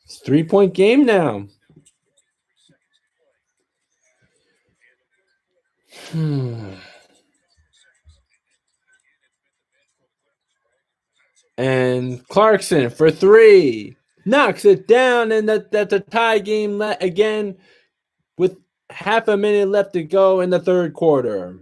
It's 3-point game now. And Clarkson for 3. Knocks it down, and that's a tie game again with half a minute left to go in the third quarter.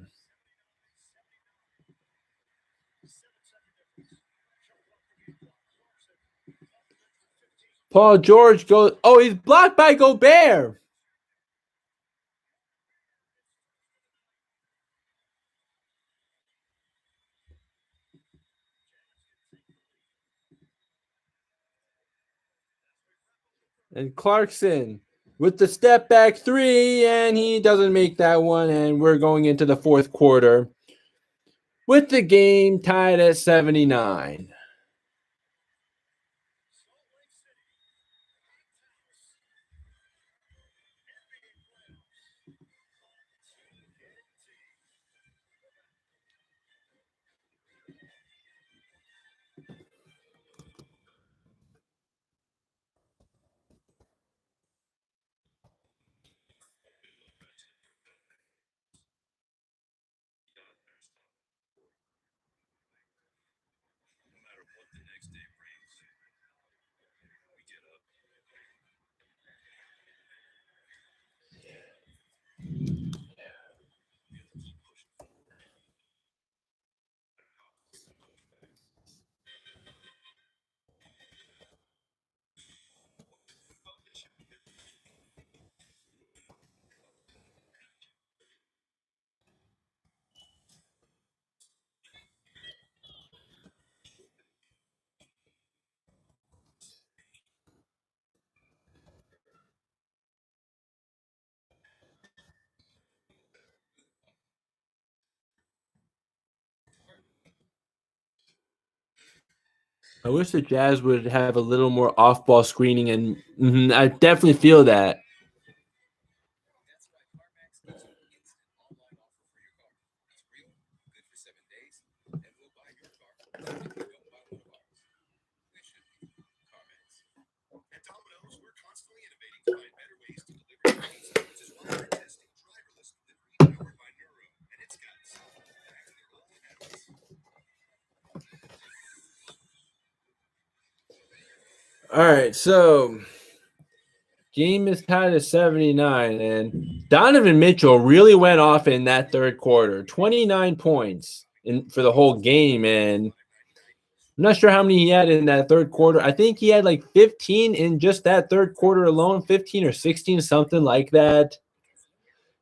Paul George goes. Oh, he's blocked by Gobert. And Clarkson with the step back 3, and he doesn't make that one. And we're going into the fourth quarter with the game tied at 79. I wish the Jazz would have a little more off-ball screening, and I definitely feel that. At Domino's, we're constantly innovating to find better ways to deliver your pizza, which is why we're testing driverless delivery powered by Neuro, and it's got back to their own habits. All right, so game is tied at 79, and Donovan Mitchell really went off in that third quarter. 29 points for the whole game, and I'm not sure how many he had in that third quarter. I think he had like 15 in just that third quarter alone, 15 or 16, something like that.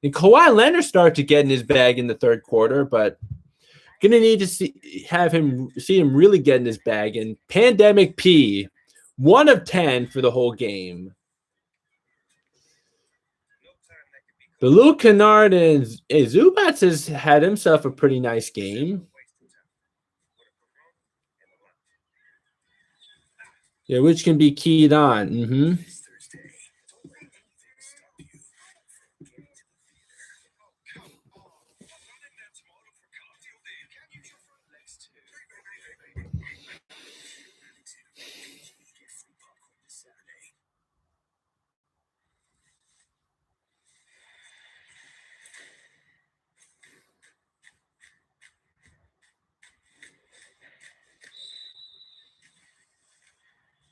And Kawhi Leonard started to get in his bag in the third quarter, but gonna need to see him really get in his bag. And Pandemic P, 1 of 10 for the whole game. But Luke Kennard and Zubats has had himself a pretty nice game. Yeah, which can be keyed on.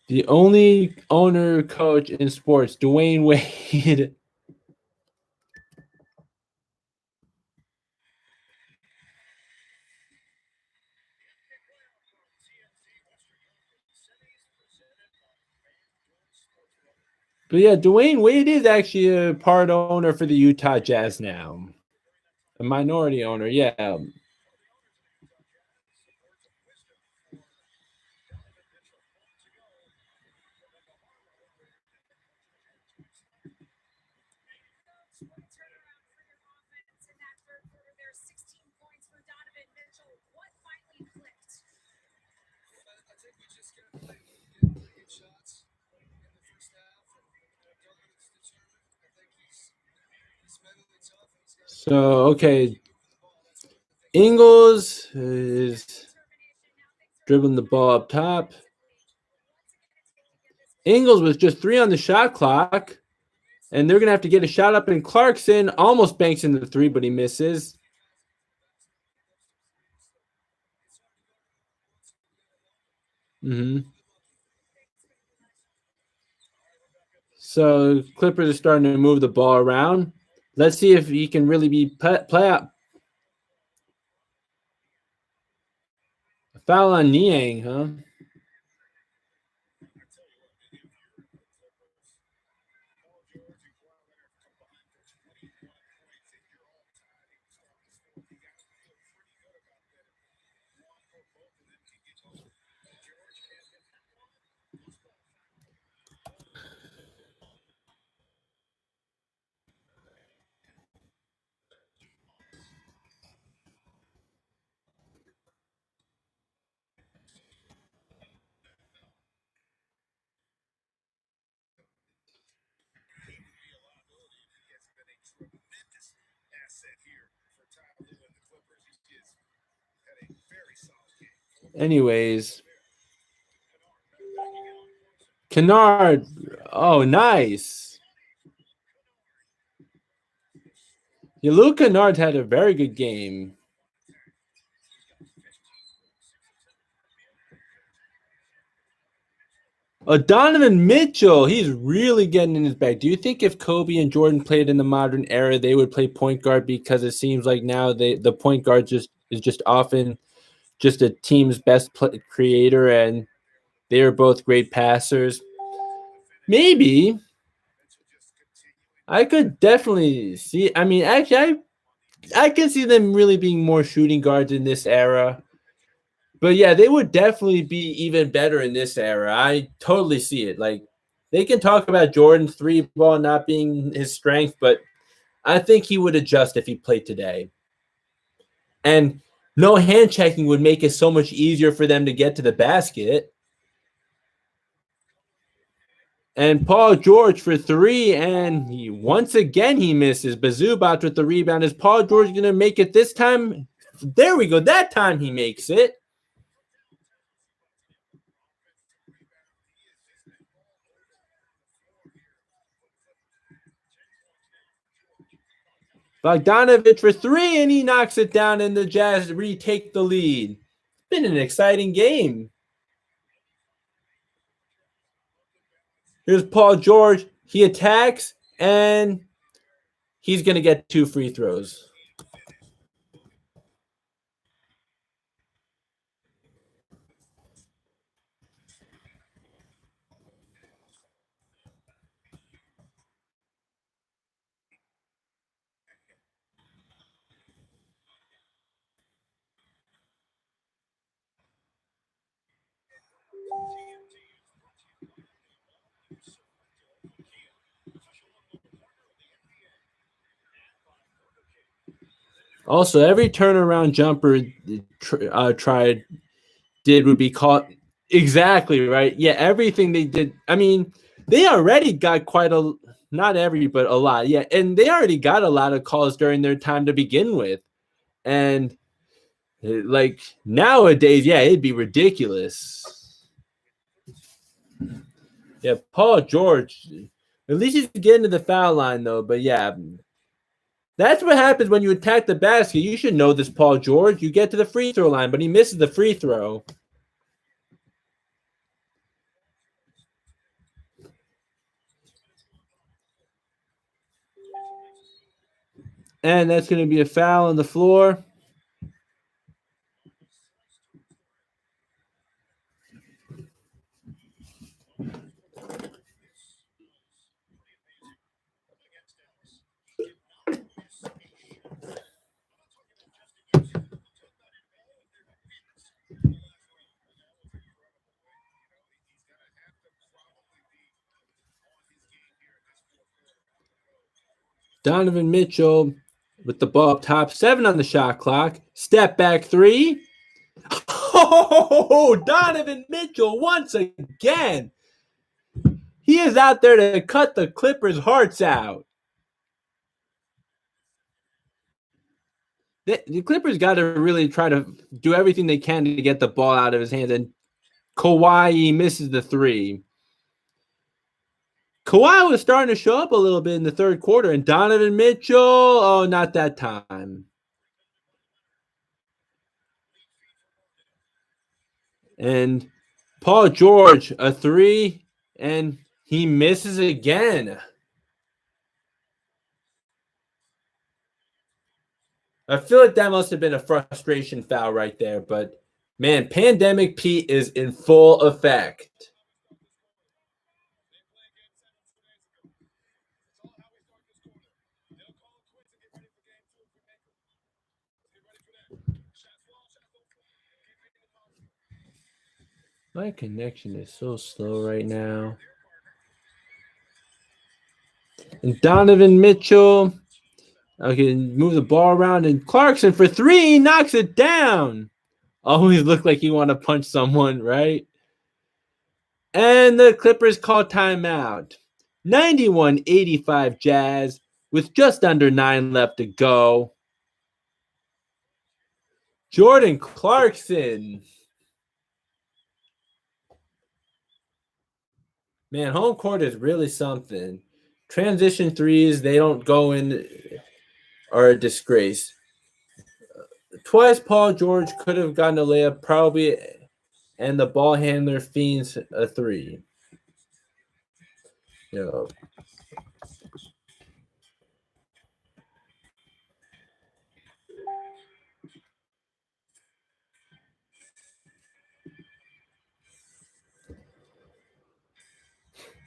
The only owner coach in sports, Dwayne Wade. But yeah, Dwayne Wade is actually a part owner for the Utah Jazz now. A minority owner, yeah. I think we just got to get shots in the first half, and Donovan's determined. I think he's mentally tough. And he's got So, okay. to move the ball. That's one of the things. Ingles is dribbling the ball up top. Ingles with just 3 on the shot clock. And they're going to have to get a shot up, and Clarkson almost banks into the 3, but he misses. So Clippers are starting to move the ball around. Let's see if he can really be play out. A foul on Niang, huh? Anyways, Kennard. Oh, nice. Yeah, Luke Kennard had a very good game. Donovan Mitchell, he's really getting in his bag. Do you think if Kobe and Jordan played in the modern era, they would play point guard? Because it seems like now the point guard is just often just a team's best creator, and they are both great passers. Maybe. I could definitely see. I mean, actually, I can see them really being more shooting guards in this era. But yeah, they would definitely be even better in this era. I totally see it. Like, they can talk about Jordan's 3 ball not being his strength, but I think he would adjust if he played today. And no hand checking would make it so much easier for them to get to the basket. And Paul George for 3, and once again he misses. Zubac with the rebound. Is Paul George going to make it this time? There we go. That time he makes it. Bogdanovich for 3, and he knocks it down, and the Jazz retake the lead. It's been an exciting game. Here's Paul George. He attacks, and he's going to get 2 free throws. Also, every turnaround jumper did would be caught. Exactly, right? Yeah, everything they did. I mean, they already got not every, but a lot. Yeah, and they already got a lot of calls during their time to begin with. And like nowadays, yeah, it'd be ridiculous. Yeah, Paul George, at least he's getting to the foul line, though. But yeah, that's what happens when you attack the basket. You should know this, Paul George. You get to the free throw line, but he misses the free throw. And that's going to be a foul on the floor. Donovan Mitchell with the ball up top. 7 on the shot clock. Step back 3. Oh, Donovan Mitchell once again. He is out there to cut the Clippers' hearts out. The Clippers got to really try to do everything they can to get the ball out of his hands. And Kawhi misses the 3. Kawhi was starting to show up a little bit in the third quarter. And Donovan Mitchell, oh, not that time. And Paul George, a 3, and he misses again. I feel like that must have been a frustration foul right there, but man, Pandemic Pete is in full effect. My connection is so slow right now. And Donovan Mitchell, okay, move the ball around, and Clarkson for 3 knocks it down. Always look like you want to punch someone, right? And the Clippers call timeout. 91-85 Jazz with just under 9 left to go. Jordan Clarkson. Man, home court is really something. Transition threes, they don't go in, are a disgrace. Twice Paul George could have gotten a layup, probably, and the ball handler fiends a 3. Yo.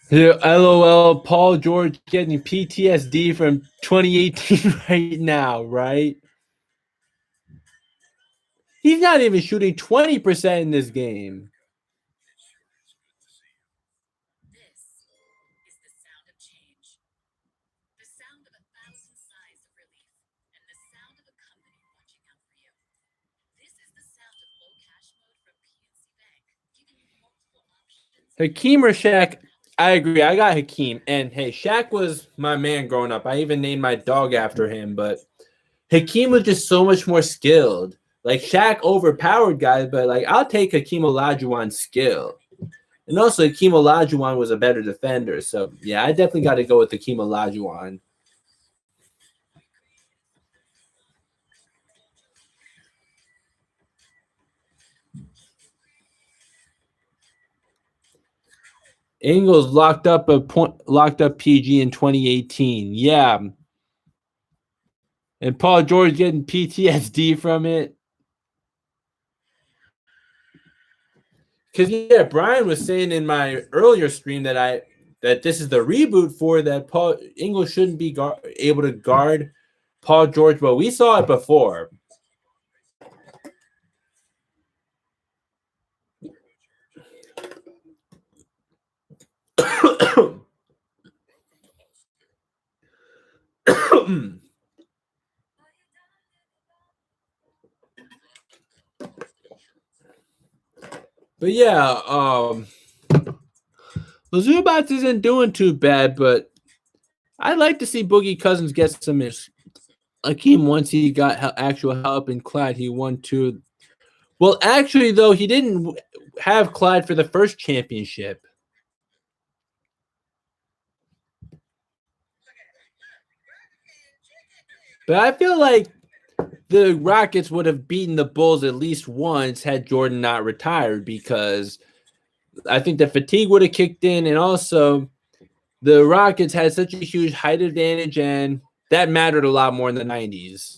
Yeah, LOL, Paul George getting PTSD from 2018 right now, right? He's not even shooting 20% in this game. This is the sound of change. The sound of 1,000 sighs of relief. And the sound of a company watching out for you. This is the sound of low cash mode from PNC Bank, giving you multiple options. Hakeem or Shaq? I agree. I got Hakeem. And hey, Shaq was my man growing up. I even named my dog after him. But Hakeem was just so much more skilled. Like Shaq overpowered guys, but like I'll take Hakeem Olajuwon's skill. And also Hakeem Olajuwon was a better defender. So yeah, I definitely got to go with Hakeem Olajuwon. Ingles locked up PG in 2018. Yeah. And Paul George getting PTSD from it. Because yeah, Brian was saying in my earlier stream that this is the reboot for that Paul Ingles shouldn't be able to guard Paul George, but we saw it before. But yeah, the Zubats isn't doing too bad, but I'd like to see Boogie Cousins get some Akeem once he got actual help, and Clyde he won 2. Well, actually, though, he didn't have Clyde for the first championship. But I feel like the Rockets would have beaten the Bulls at least once had Jordan not retired, because I think the fatigue would have kicked in, and also the Rockets had such a huge height advantage, and that mattered a lot more in the 90s.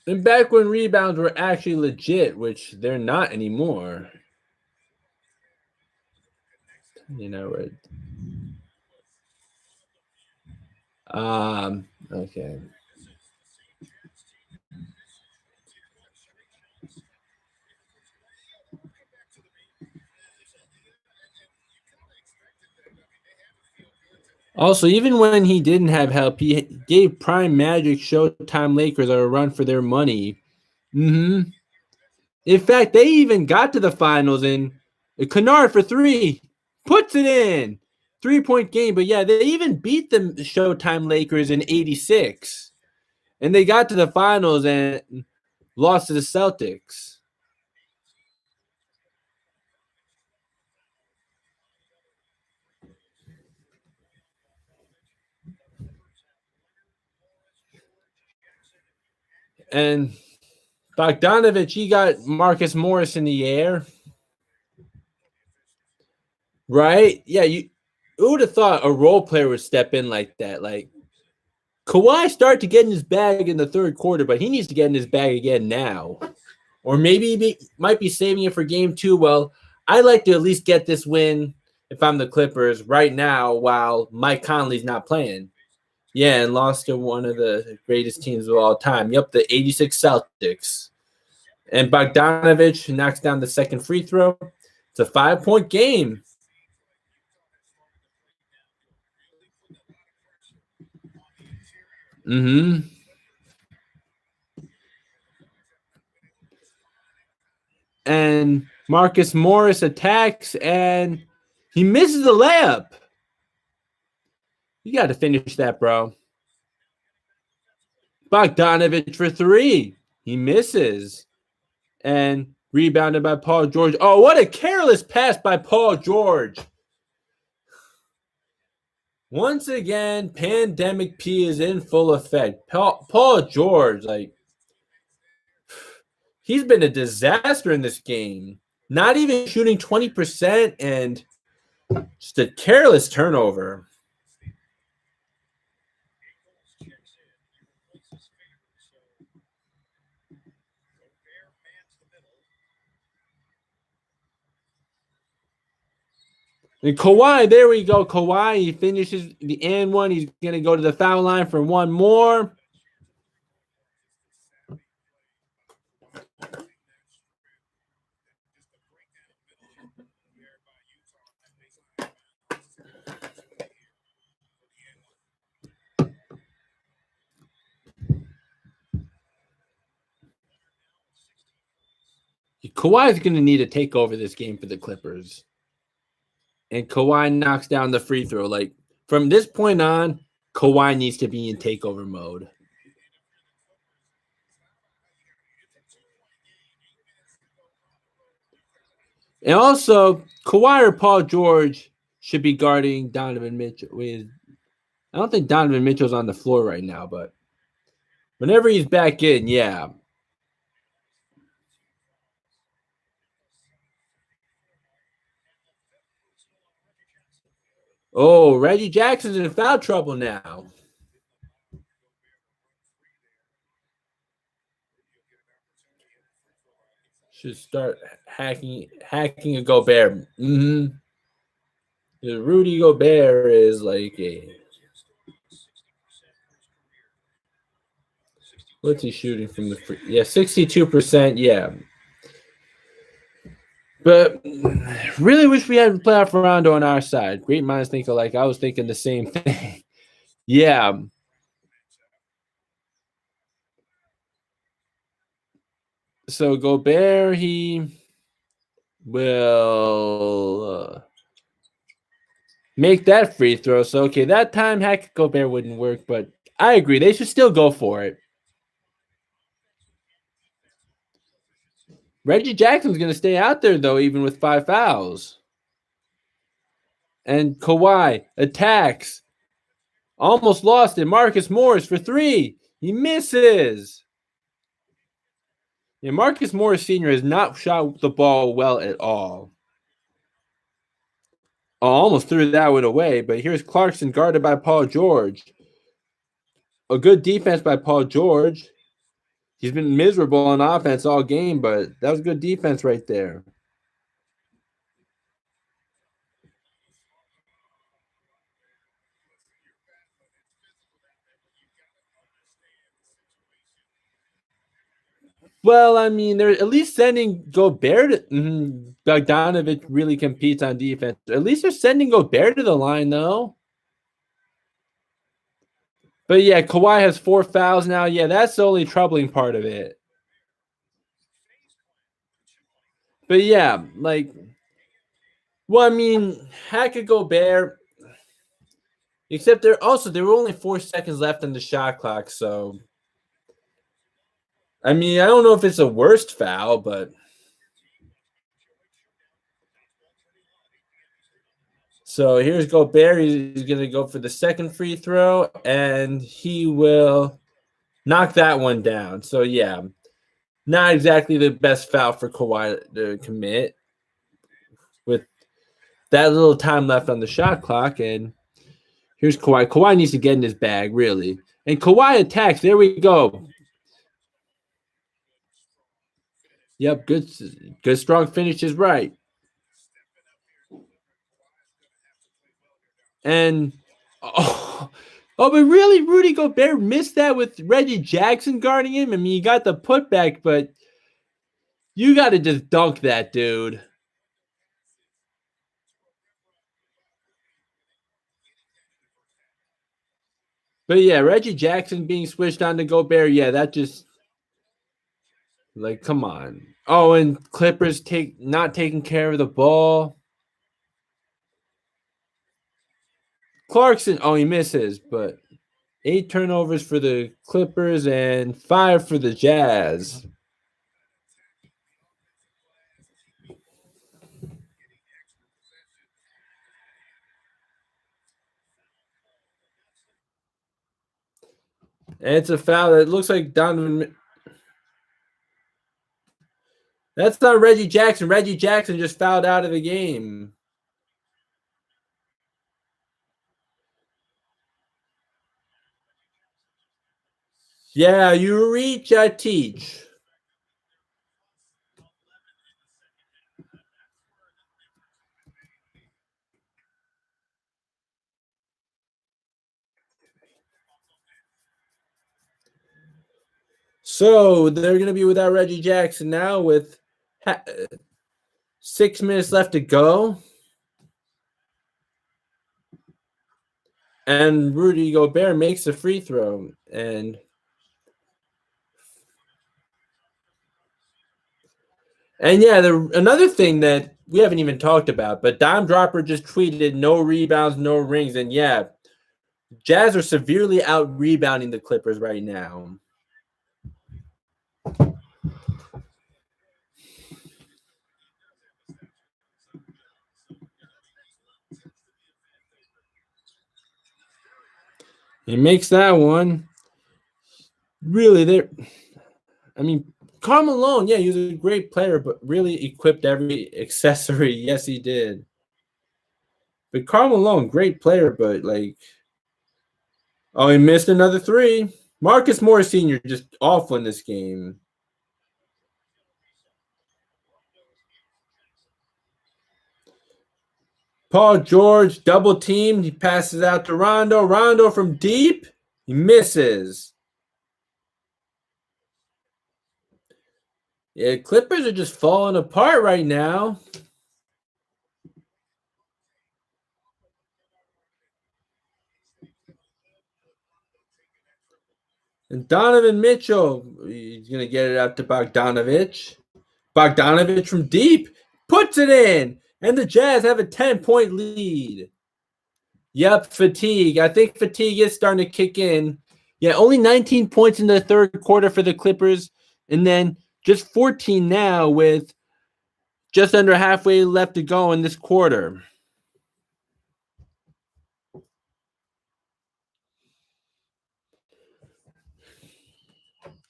And back when rebounds were actually legit, which they're not anymore. You know what? Okay. Also, even when he didn't have help, he gave Prime Magic Showtime Lakers a run for their money. In fact, they even got to the finals, and Kennard for three puts it in. 3-point game. But yeah, they even beat the Showtime Lakers in 86. And they got to the finals and lost to the Celtics. And Bogdanovich, he got Marcus Morris in the air. Right? Yeah, who would have thought a role player would step in like that? Like, Kawhi started to get in his bag in the third quarter, but he needs to get in his bag again now. Or maybe he might be saving it for game 2. Well, I'd like to at least get this win if I'm the Clippers right now while Mike Conley's not playing. Yeah, and lost to one of the greatest teams of all time. Yep, the 86 Celtics. And Bogdanovich knocks down the second free throw. It's a 5-point game. And Marcus Morris attacks, and he misses the layup. You got to finish that, bro. Bogdanovich for three. He misses. And rebounded by Paul George. Oh, what a careless pass by Paul George. Once again, Pandemic P is in full effect. Paul George, like, he's been a disaster in this game. Not even shooting 20% and just a careless turnover. And Kawhi, there we go. Kawhi, he finishes the and one. He's going to go to the foul line for one more. Kawhi is going to need to take over this game for the Clippers. And Kawhi knocks down the free throw. Like, from this point on, Kawhi needs to be in takeover mode. And also, Kawhi or Paul George should be guarding Donovan Mitchell. I don't think Donovan Mitchell's on the floor right now, but whenever he's back in, yeah. Oh, Reggie Jackson's in foul trouble now. Should start hacking a Gobert. Rudy Gobert is like a... What's he shooting from the free? Yeah, 62%, yeah. But really wish we had playoff Rondo on our side. Great minds think alike. I was thinking the same thing. Yeah. So Gobert, he will make that free throw. So, okay, that time hack Gobert wouldn't work, but I agree. They should still go for it. Reggie Jackson's going to stay out there, though, even with 5 fouls. And Kawhi attacks. Almost lost it. Marcus Morris for 3. He misses. Yeah, Marcus Morris Sr. has not shot the ball well at all. Oh, almost threw that one away, but here's Clarkson guarded by Paul George. A good defense by Paul George. He's been miserable on offense all game, but that was good defense right there. Well, I mean, they're at least sending Gobert. Bogdanovich really competes on defense. At least they're sending Gobert to the line, though. But yeah, Kawhi has 4 fouls now. Yeah, that's the only troubling part of it. But yeah, like, well, I mean, Hack could go Bear. Except there were only 4 seconds left on the shot clock, so I mean, I don't know if it's a worst foul, but so here's Gobert. He's gonna go for the second free throw, and he will knock that one down. So yeah, not exactly the best foul for Kawhi to commit with that little time left on the shot clock. And here's Kawhi. Kawhi needs to get in his bag, really. And Kawhi attacks. There we go. Yep, good strong finish is right. And but really, Rudy Gobert missed that with Reggie Jackson guarding him. I mean, you got the putback, but you got to just dunk that dude. But yeah, Reggie Jackson being switched on to Gobert, yeah, that just like, come on. Oh, and Clippers not taking care of the ball. Clarkson, oh, he misses, but 8 turnovers for the Clippers and 5 for the Jazz. And it's a foul that looks like Donovan. That's not Reggie Jackson. Reggie Jackson just fouled out of the game. Yeah, you reach, I teach. So they're going to be without Reggie Jackson now with 6 minutes left to go. And Rudy Gobert makes a free throw. And yeah, another thing that we haven't even talked about, but Dime Dropper just tweeted no rebounds, no rings. And yeah, Jazz are severely out rebounding the Clippers right now. He makes that one. Really, I mean, Karl Malone, yeah, he was a great player, but really equipped every accessory. Yes, he did. But Karl Malone, great player, but like, oh, he missed another 3. Marcus Morris Sr. just awful in this game. Paul George double teamed. He passes out to Rondo. Rondo from deep. He misses. Yeah, Clippers are just falling apart right now. And Donovan Mitchell, he's going to get it out to Bogdanovich. Bogdanovich from deep puts it in. And the Jazz have a 10-point lead. Yep, fatigue. I think fatigue is starting to kick in. Yeah, only 19 points in the third quarter for the Clippers. And then just 14 now with just under halfway left to go in this quarter.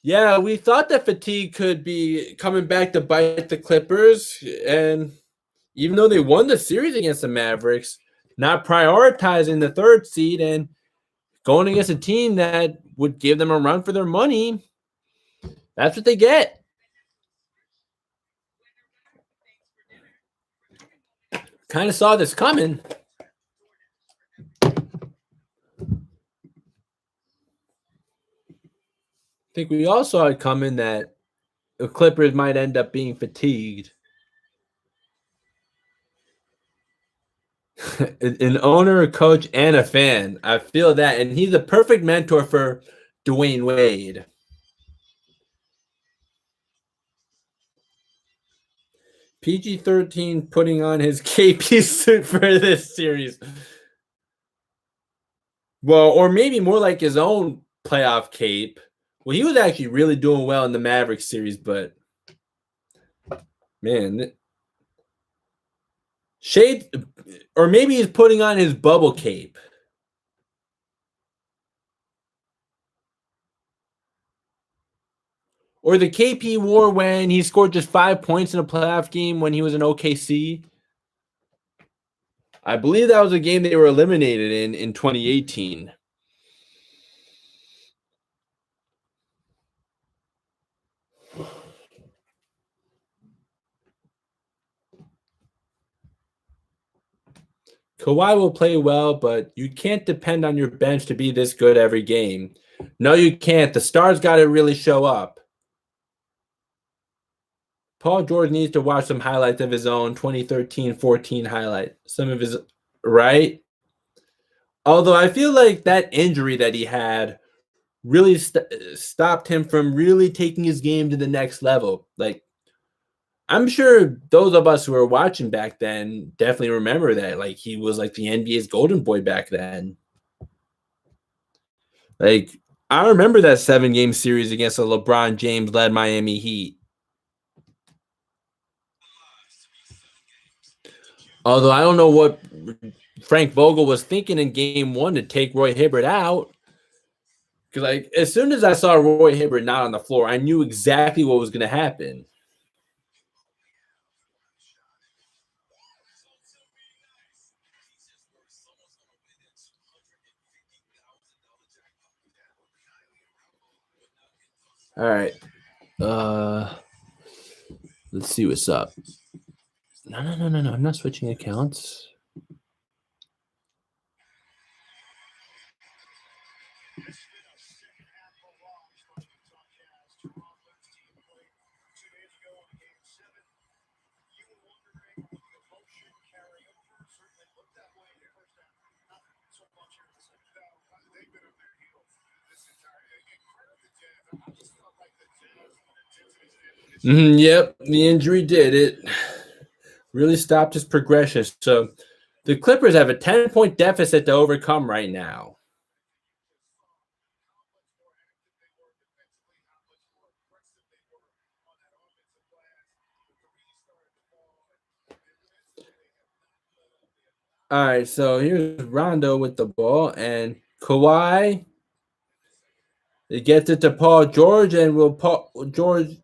Yeah, we thought that fatigue could be coming back to bite the Clippers. And even though they won the series against the Mavericks, not prioritizing the 3rd seed and going against a team that would give them a run for their money, that's what they get. Kind of saw this coming. I think we all saw it coming that the Clippers might end up being fatigued. An owner, a coach, and a fan. I feel that. And he's a perfect mentor for Dwayne Wade. PG-13 putting on his KP suit for this series. Well, or maybe more like his own playoff cape. Well, he was actually really doing well in the Mavericks series, but man, shade, or maybe he's putting on his bubble cape. Or the KP wore when he scored just 5 points in a playoff game when he was in OKC. I believe that was a game they were eliminated in 2018. Kawhi will play well, but you can't depend on your bench to be this good every game. No, you can't. The stars got to really show up. Paul George needs to watch some highlights of his own 2013-14 highlight. Some of his, right? Although I feel like that injury that he had really stopped him from really taking his game to the next level. Like, I'm sure those of us who were watching back then definitely remember that. Like, he was like the NBA's golden boy back then. Like, I remember that 7-game series against the LeBron James-led Miami Heat. Although I don't know what Frank Vogel was thinking in game 1 to take Roy Hibbert out. Because, like, as soon as I saw Roy Hibbert not on the floor, I knew exactly what was going to happen. All right. Let's see what's up. No. I'm not switching accounts. Yep, the injury did it. Really stopped his progression. So the Clippers have a 10-point deficit to overcome right now. All right, so here's Rondo with the ball, and Kawhi. It gets it to Paul George, and will Paul George.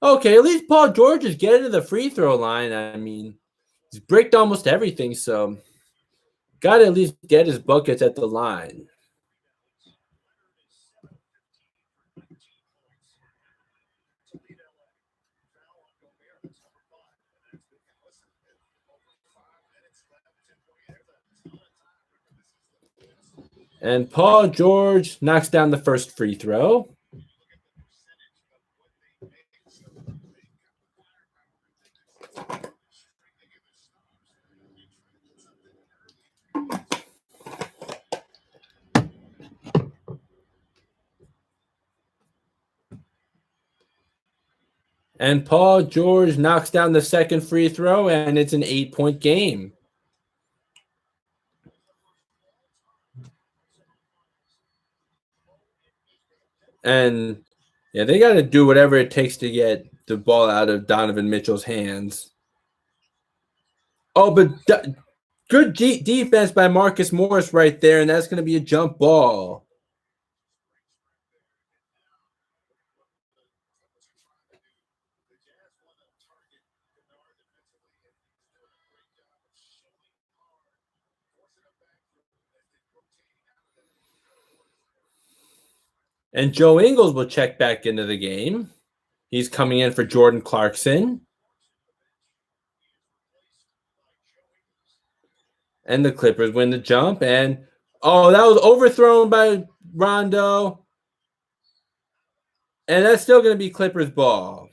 Okay, at least Paul George is getting to the free throw line. I mean, he's bricked almost everything, so got to at least get his buckets at the line. And Paul George knocks down the first free throw. And Paul George knocks down the second free throw, and it's an 8-point game. And yeah, they got to do whatever it takes to get the ball out of Donovan Mitchell's hands. Oh, but good defense by Marcus Morris right there, and that's going to be a jump ball. And Joe Ingles will check back into the game. He's coming in for Jordan Clarkson. And the Clippers win the jump. And, oh, that was overthrown by Rondo. And that's still going to be Clippers ball.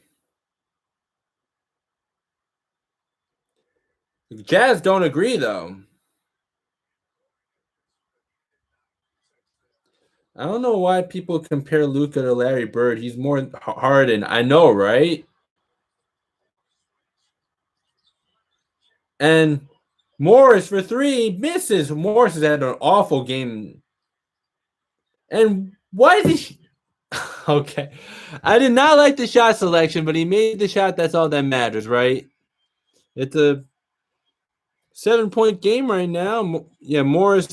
Jazz don't agree, though. I don't know why people compare Luka to Larry Bird. He's more hardened. I know, right? And Morris for three misses. Morris has had an awful game. And why did he? Okay. I did not like the shot selection, but he made the shot. That's all that matters, right? It's a 7-point game right now. Yeah, Morris,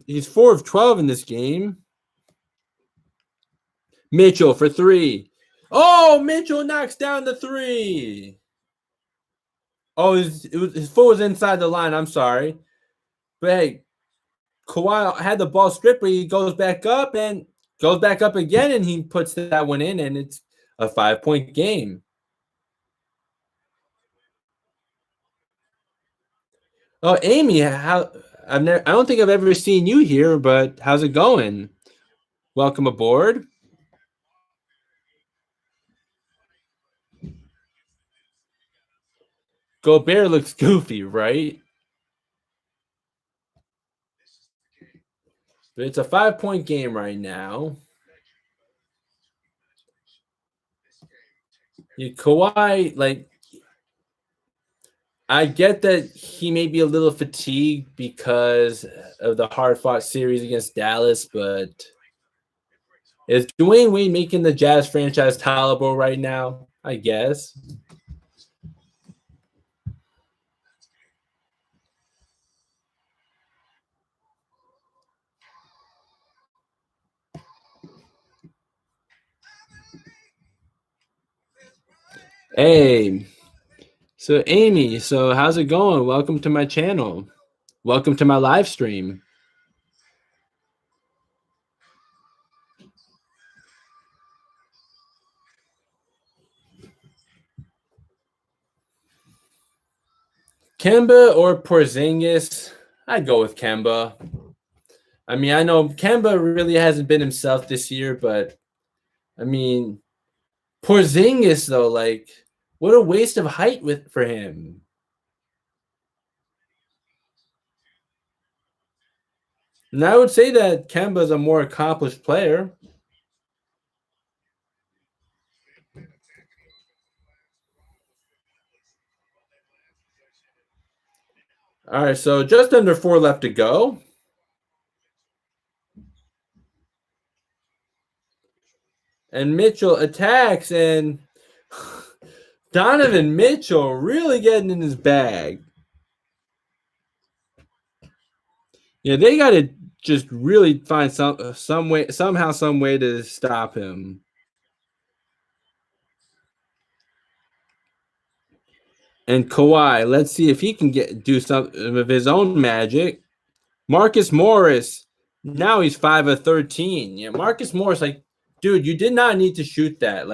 he's 4 of 12 in this game. Mitchell for three. Oh, Mitchell knocks down the three. Oh, his foot was inside the line. I'm sorry. But hey, Kawhi had the ball stripped, but he goes back up again, and he puts that one in, and it's a 5-point game. Oh, Amy, I don't think I've ever seen you here, but how's it going? Welcome aboard. Gobert looks goofy, right? But it's a 5-point game right now. Kawhi, I get that he may be a little fatigued because of the hard-fought series against Dallas, but is Dwayne Wade making the Jazz franchise tolerable right now? I guess. Hey, so Amy, how's it going? Welcome to my channel. Welcome to my live stream. Kemba or Porzingis? I'd go with Kemba. I mean, I know Kemba really hasn't been himself this year, but I mean, Porzingis though, what a waste of height for him. And I would say that Kemba's a more accomplished player. All right, so just under 4 left to go. And Mitchell attacks, and Donovan Mitchell really getting in his bag. Yeah, they got to just really find some way to stop him. And Kawhi, let's see if he can do something of his own magic. Marcus Morris, now he's 5 of 13. Yeah, Marcus Morris, dude, you did not need to shoot that.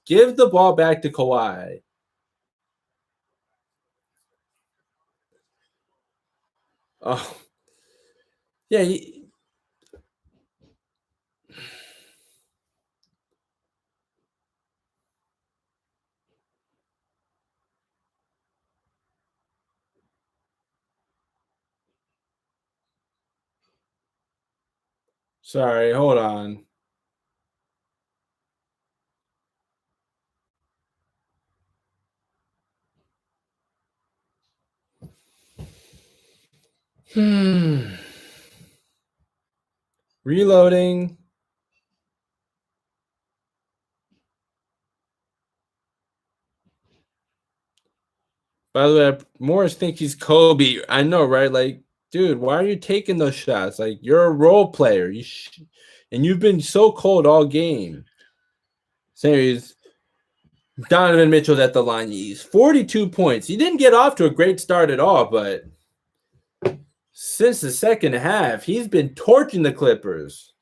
Give the ball back to Kawhi. Oh, yeah. Sorry, hold on. Reloading. By the way, Morris thinks he's Kobe. I know, right? Dude, why are you taking those shots? You're a role player. And you've been so cold all game. Serious. Donovan Mitchell's at the line. He's 42 points. He didn't get off to a great start at all, but since the second half, he's been torching the Clippers.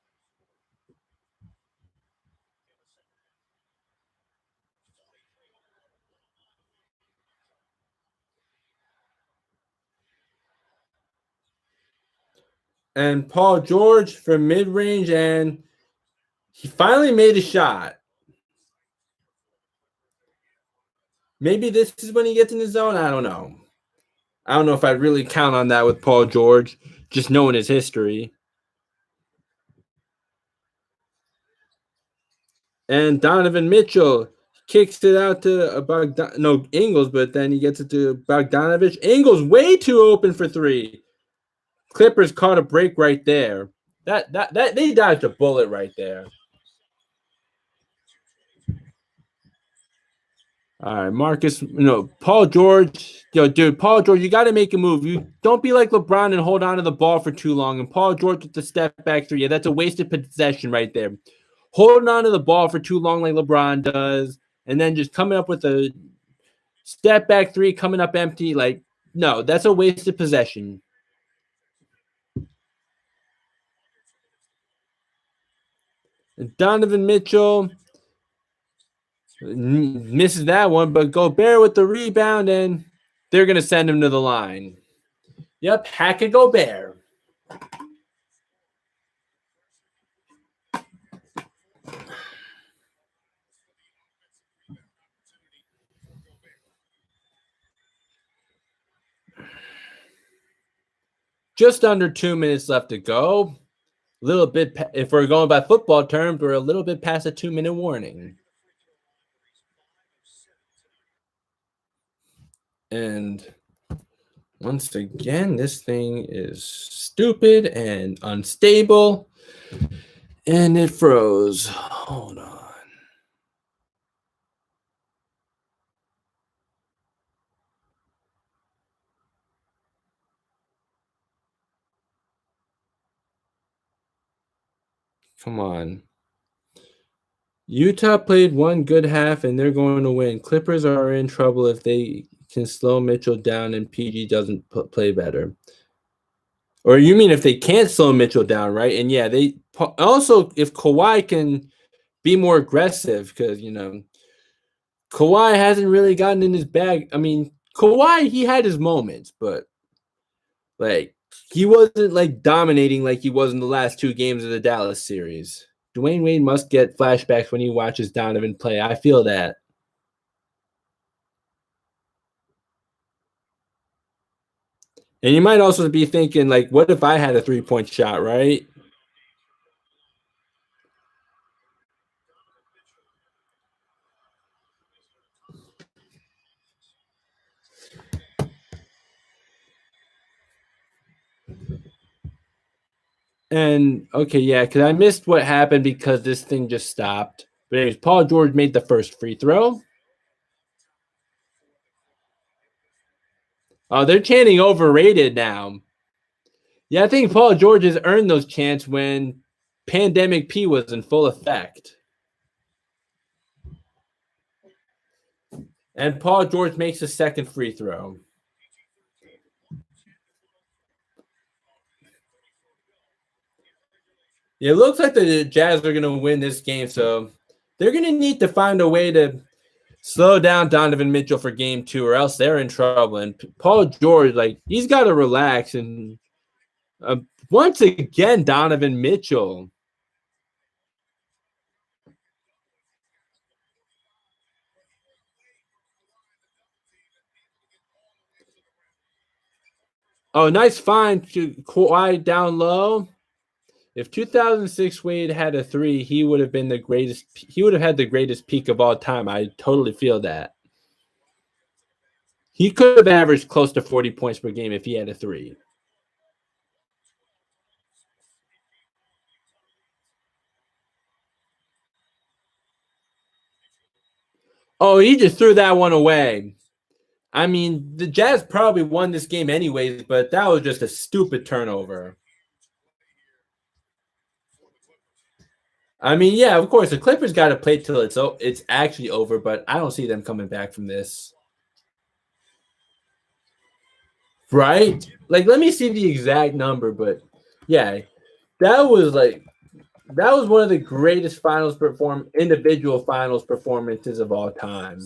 And Paul George for mid-range, and he finally made a shot. Maybe this is when he gets in the zone. I don't know. I don't know if I'd really count on that with Paul George, just knowing his history. And Donovan Mitchell kicks it out to Ingles, but then he gets it to Bogdanovich. Ingles way too open for three. Clippers caught a break right there. That they dodged a bullet right there. All right, Marcus, Paul George, dude, Paul George, you got to make a move. You don't be like LeBron and hold on to the ball for too long. And Paul George with the step back three, yeah, that's a wasted possession right there. Holding on to the ball for too long like LeBron does, and then just coming up with a step back three, coming up empty, like, no, that's a wasted possession. And Donovan Mitchell misses that one, but Gobert with the rebound, and they're going to send him to the line. Yep, hack it, Gobert. Just under 2 minutes left to go. A little bit, if we're going by football terms, we're a little bit past a 2-minute warning. And once again, this thing is stupid and unstable. And it froze. Hold on. Come on. Utah played one good half, and they're going to win. Clippers are in trouble if they can slow Mitchell down and PG doesn't play better. Or you mean if they can't slow Mitchell down, right? And yeah, they also, if Kawhi can be more aggressive, because, Kawhi hasn't really gotten in his bag. I mean, Kawhi, he had his moments, but like he wasn't like dominating like he was in the last two games of the Dallas series. Dwayne Wade must get flashbacks when he watches Donovan play. I feel that. And you might also be thinking, like, what if I had a 3-point shot, right? And okay, yeah, because I missed what happened because this thing just stopped. But anyways, Paul George made the first free throw. Oh, they're chanting overrated now. Yeah, I think Paul George has earned those chants when Pandemic P was in full effect. And Paul George makes a second free throw. It looks like the Jazz are going to win this game, so they're going to need to find a way to slow down Donovan Mitchell for game 2, or else they're in trouble. And Paul George, like, he's got to relax. And once again, Donovan Mitchell. Oh, nice find to Kawhi down low. If 2006 Wade had a 3, he would have been the greatest. He would have had the greatest peak of all time. I totally feel that. He could have averaged close to 40 points per game if he had a 3. Oh, he just threw that one away. I mean, the Jazz probably won this game anyways, but that was just a stupid turnover. I mean, yeah, of course, the Clippers got to play till it's actually over, but I don't see them coming back from this. Right? Like, let me see the exact number, but yeah, that was one of the greatest individual finals performances of all time.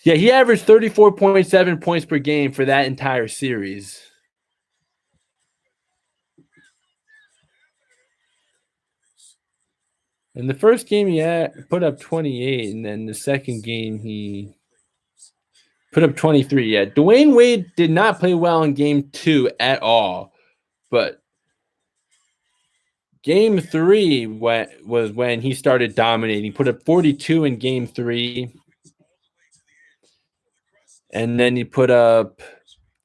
Yeah, he averaged 34.7 points per game for that entire series. In the first game, he put up 28, and then the second game, he Put up 23. Yeah, Dwayne Wade did not play well in game 2 at all, but game 3 was when he started dominating. Put up 42 in game 3, and then he put up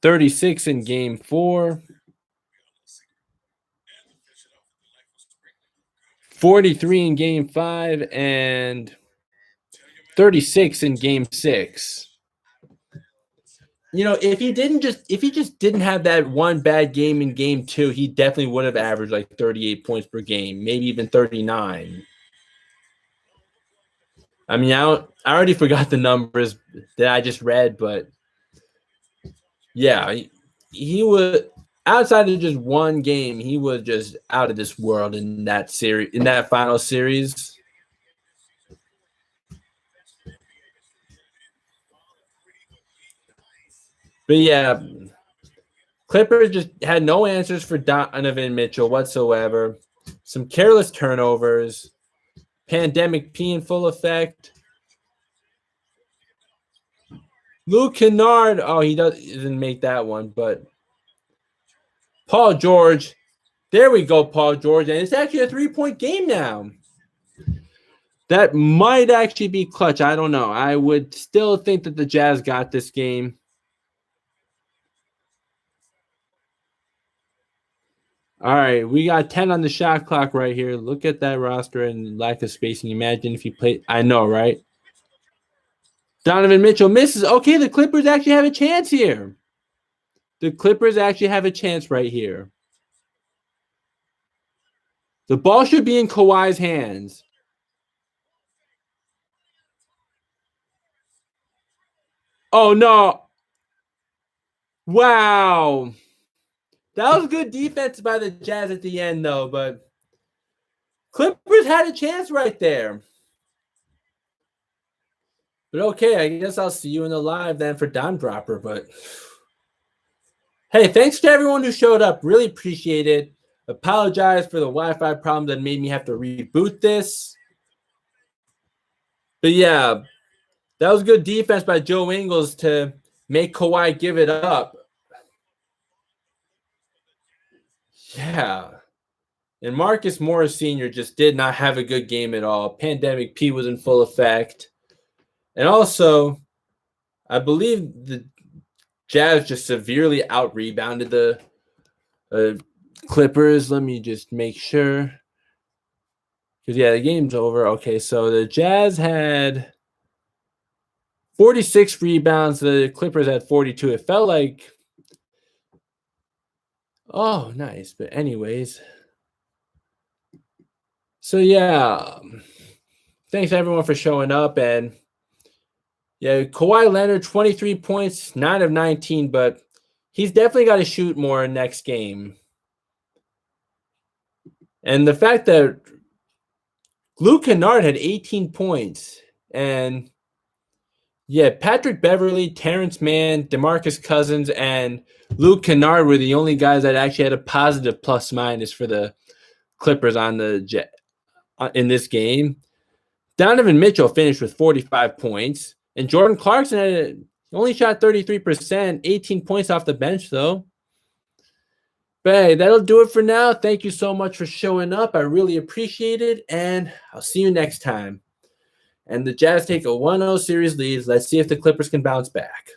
36 in game 4, 43 in game 5, and 36 in game 6. You know, if he just didn't have that one bad game in game 2, he definitely would have averaged like 38 points per game, maybe even 39. I mean, I already forgot the numbers that I just read, but yeah, he was outside of just one game, he was just out of this world in that series, in that final series. But yeah, Clippers just had no answers for Donovan Mitchell whatsoever. Some careless turnovers. Pandemic P in full effect. Luke Kennard, he doesn't make that one, but Paul George. There we go, Paul George. And it's actually a 3-point game now. That might actually be clutch. I don't know. I would still think that the Jazz got this game. All right, we got 10 on the shot clock right here. Look at that roster and lack of spacing. Imagine if you played. I know, right? Donovan Mitchell misses. Okay, the Clippers actually have a chance here. The Clippers actually have a chance right here. The ball should be in Kawhi's hands. Oh, no. Wow. That was good defense by the Jazz at the end, though, but Clippers had a chance right there. But okay, I guess I'll see you in the live then for Dime Dropper. But hey, thanks to everyone who showed up. Really appreciate it. Apologize for the Wi-Fi problem that made me have to reboot this. But yeah, that was good defense by Joe Ingles to make Kawhi give it up. Yeah. And Marcus Morris Sr. just did not have a good game at all. Pandemic P was in full effect. And also, I believe the Jazz just severely out-rebounded the Clippers. Let me just make sure. Because, yeah, the game's over. Okay, so the Jazz had 46 rebounds. The Clippers had 42. It felt like, oh, nice. But anyways, so, yeah, thanks, everyone, for showing up. And, yeah, Kawhi Leonard, 23 points, 9 of 19, but he's definitely got to shoot more next game. And the fact that Luke Kennard had 18 points, and yeah, Patrick Beverley, Terrence Mann, DeMarcus Cousins, and Luke Kennard were the only guys that actually had a positive plus-minus for the Clippers on the in this game. Donovan Mitchell finished with 45 points. And Jordan Clarkson only shot 33%, 18 points off the bench, though. But hey, that'll do it for now. Thank you so much for showing up. I really appreciate it. And I'll see you next time. And the Jazz take a 1-0 series lead. Let's see if the Clippers can bounce back.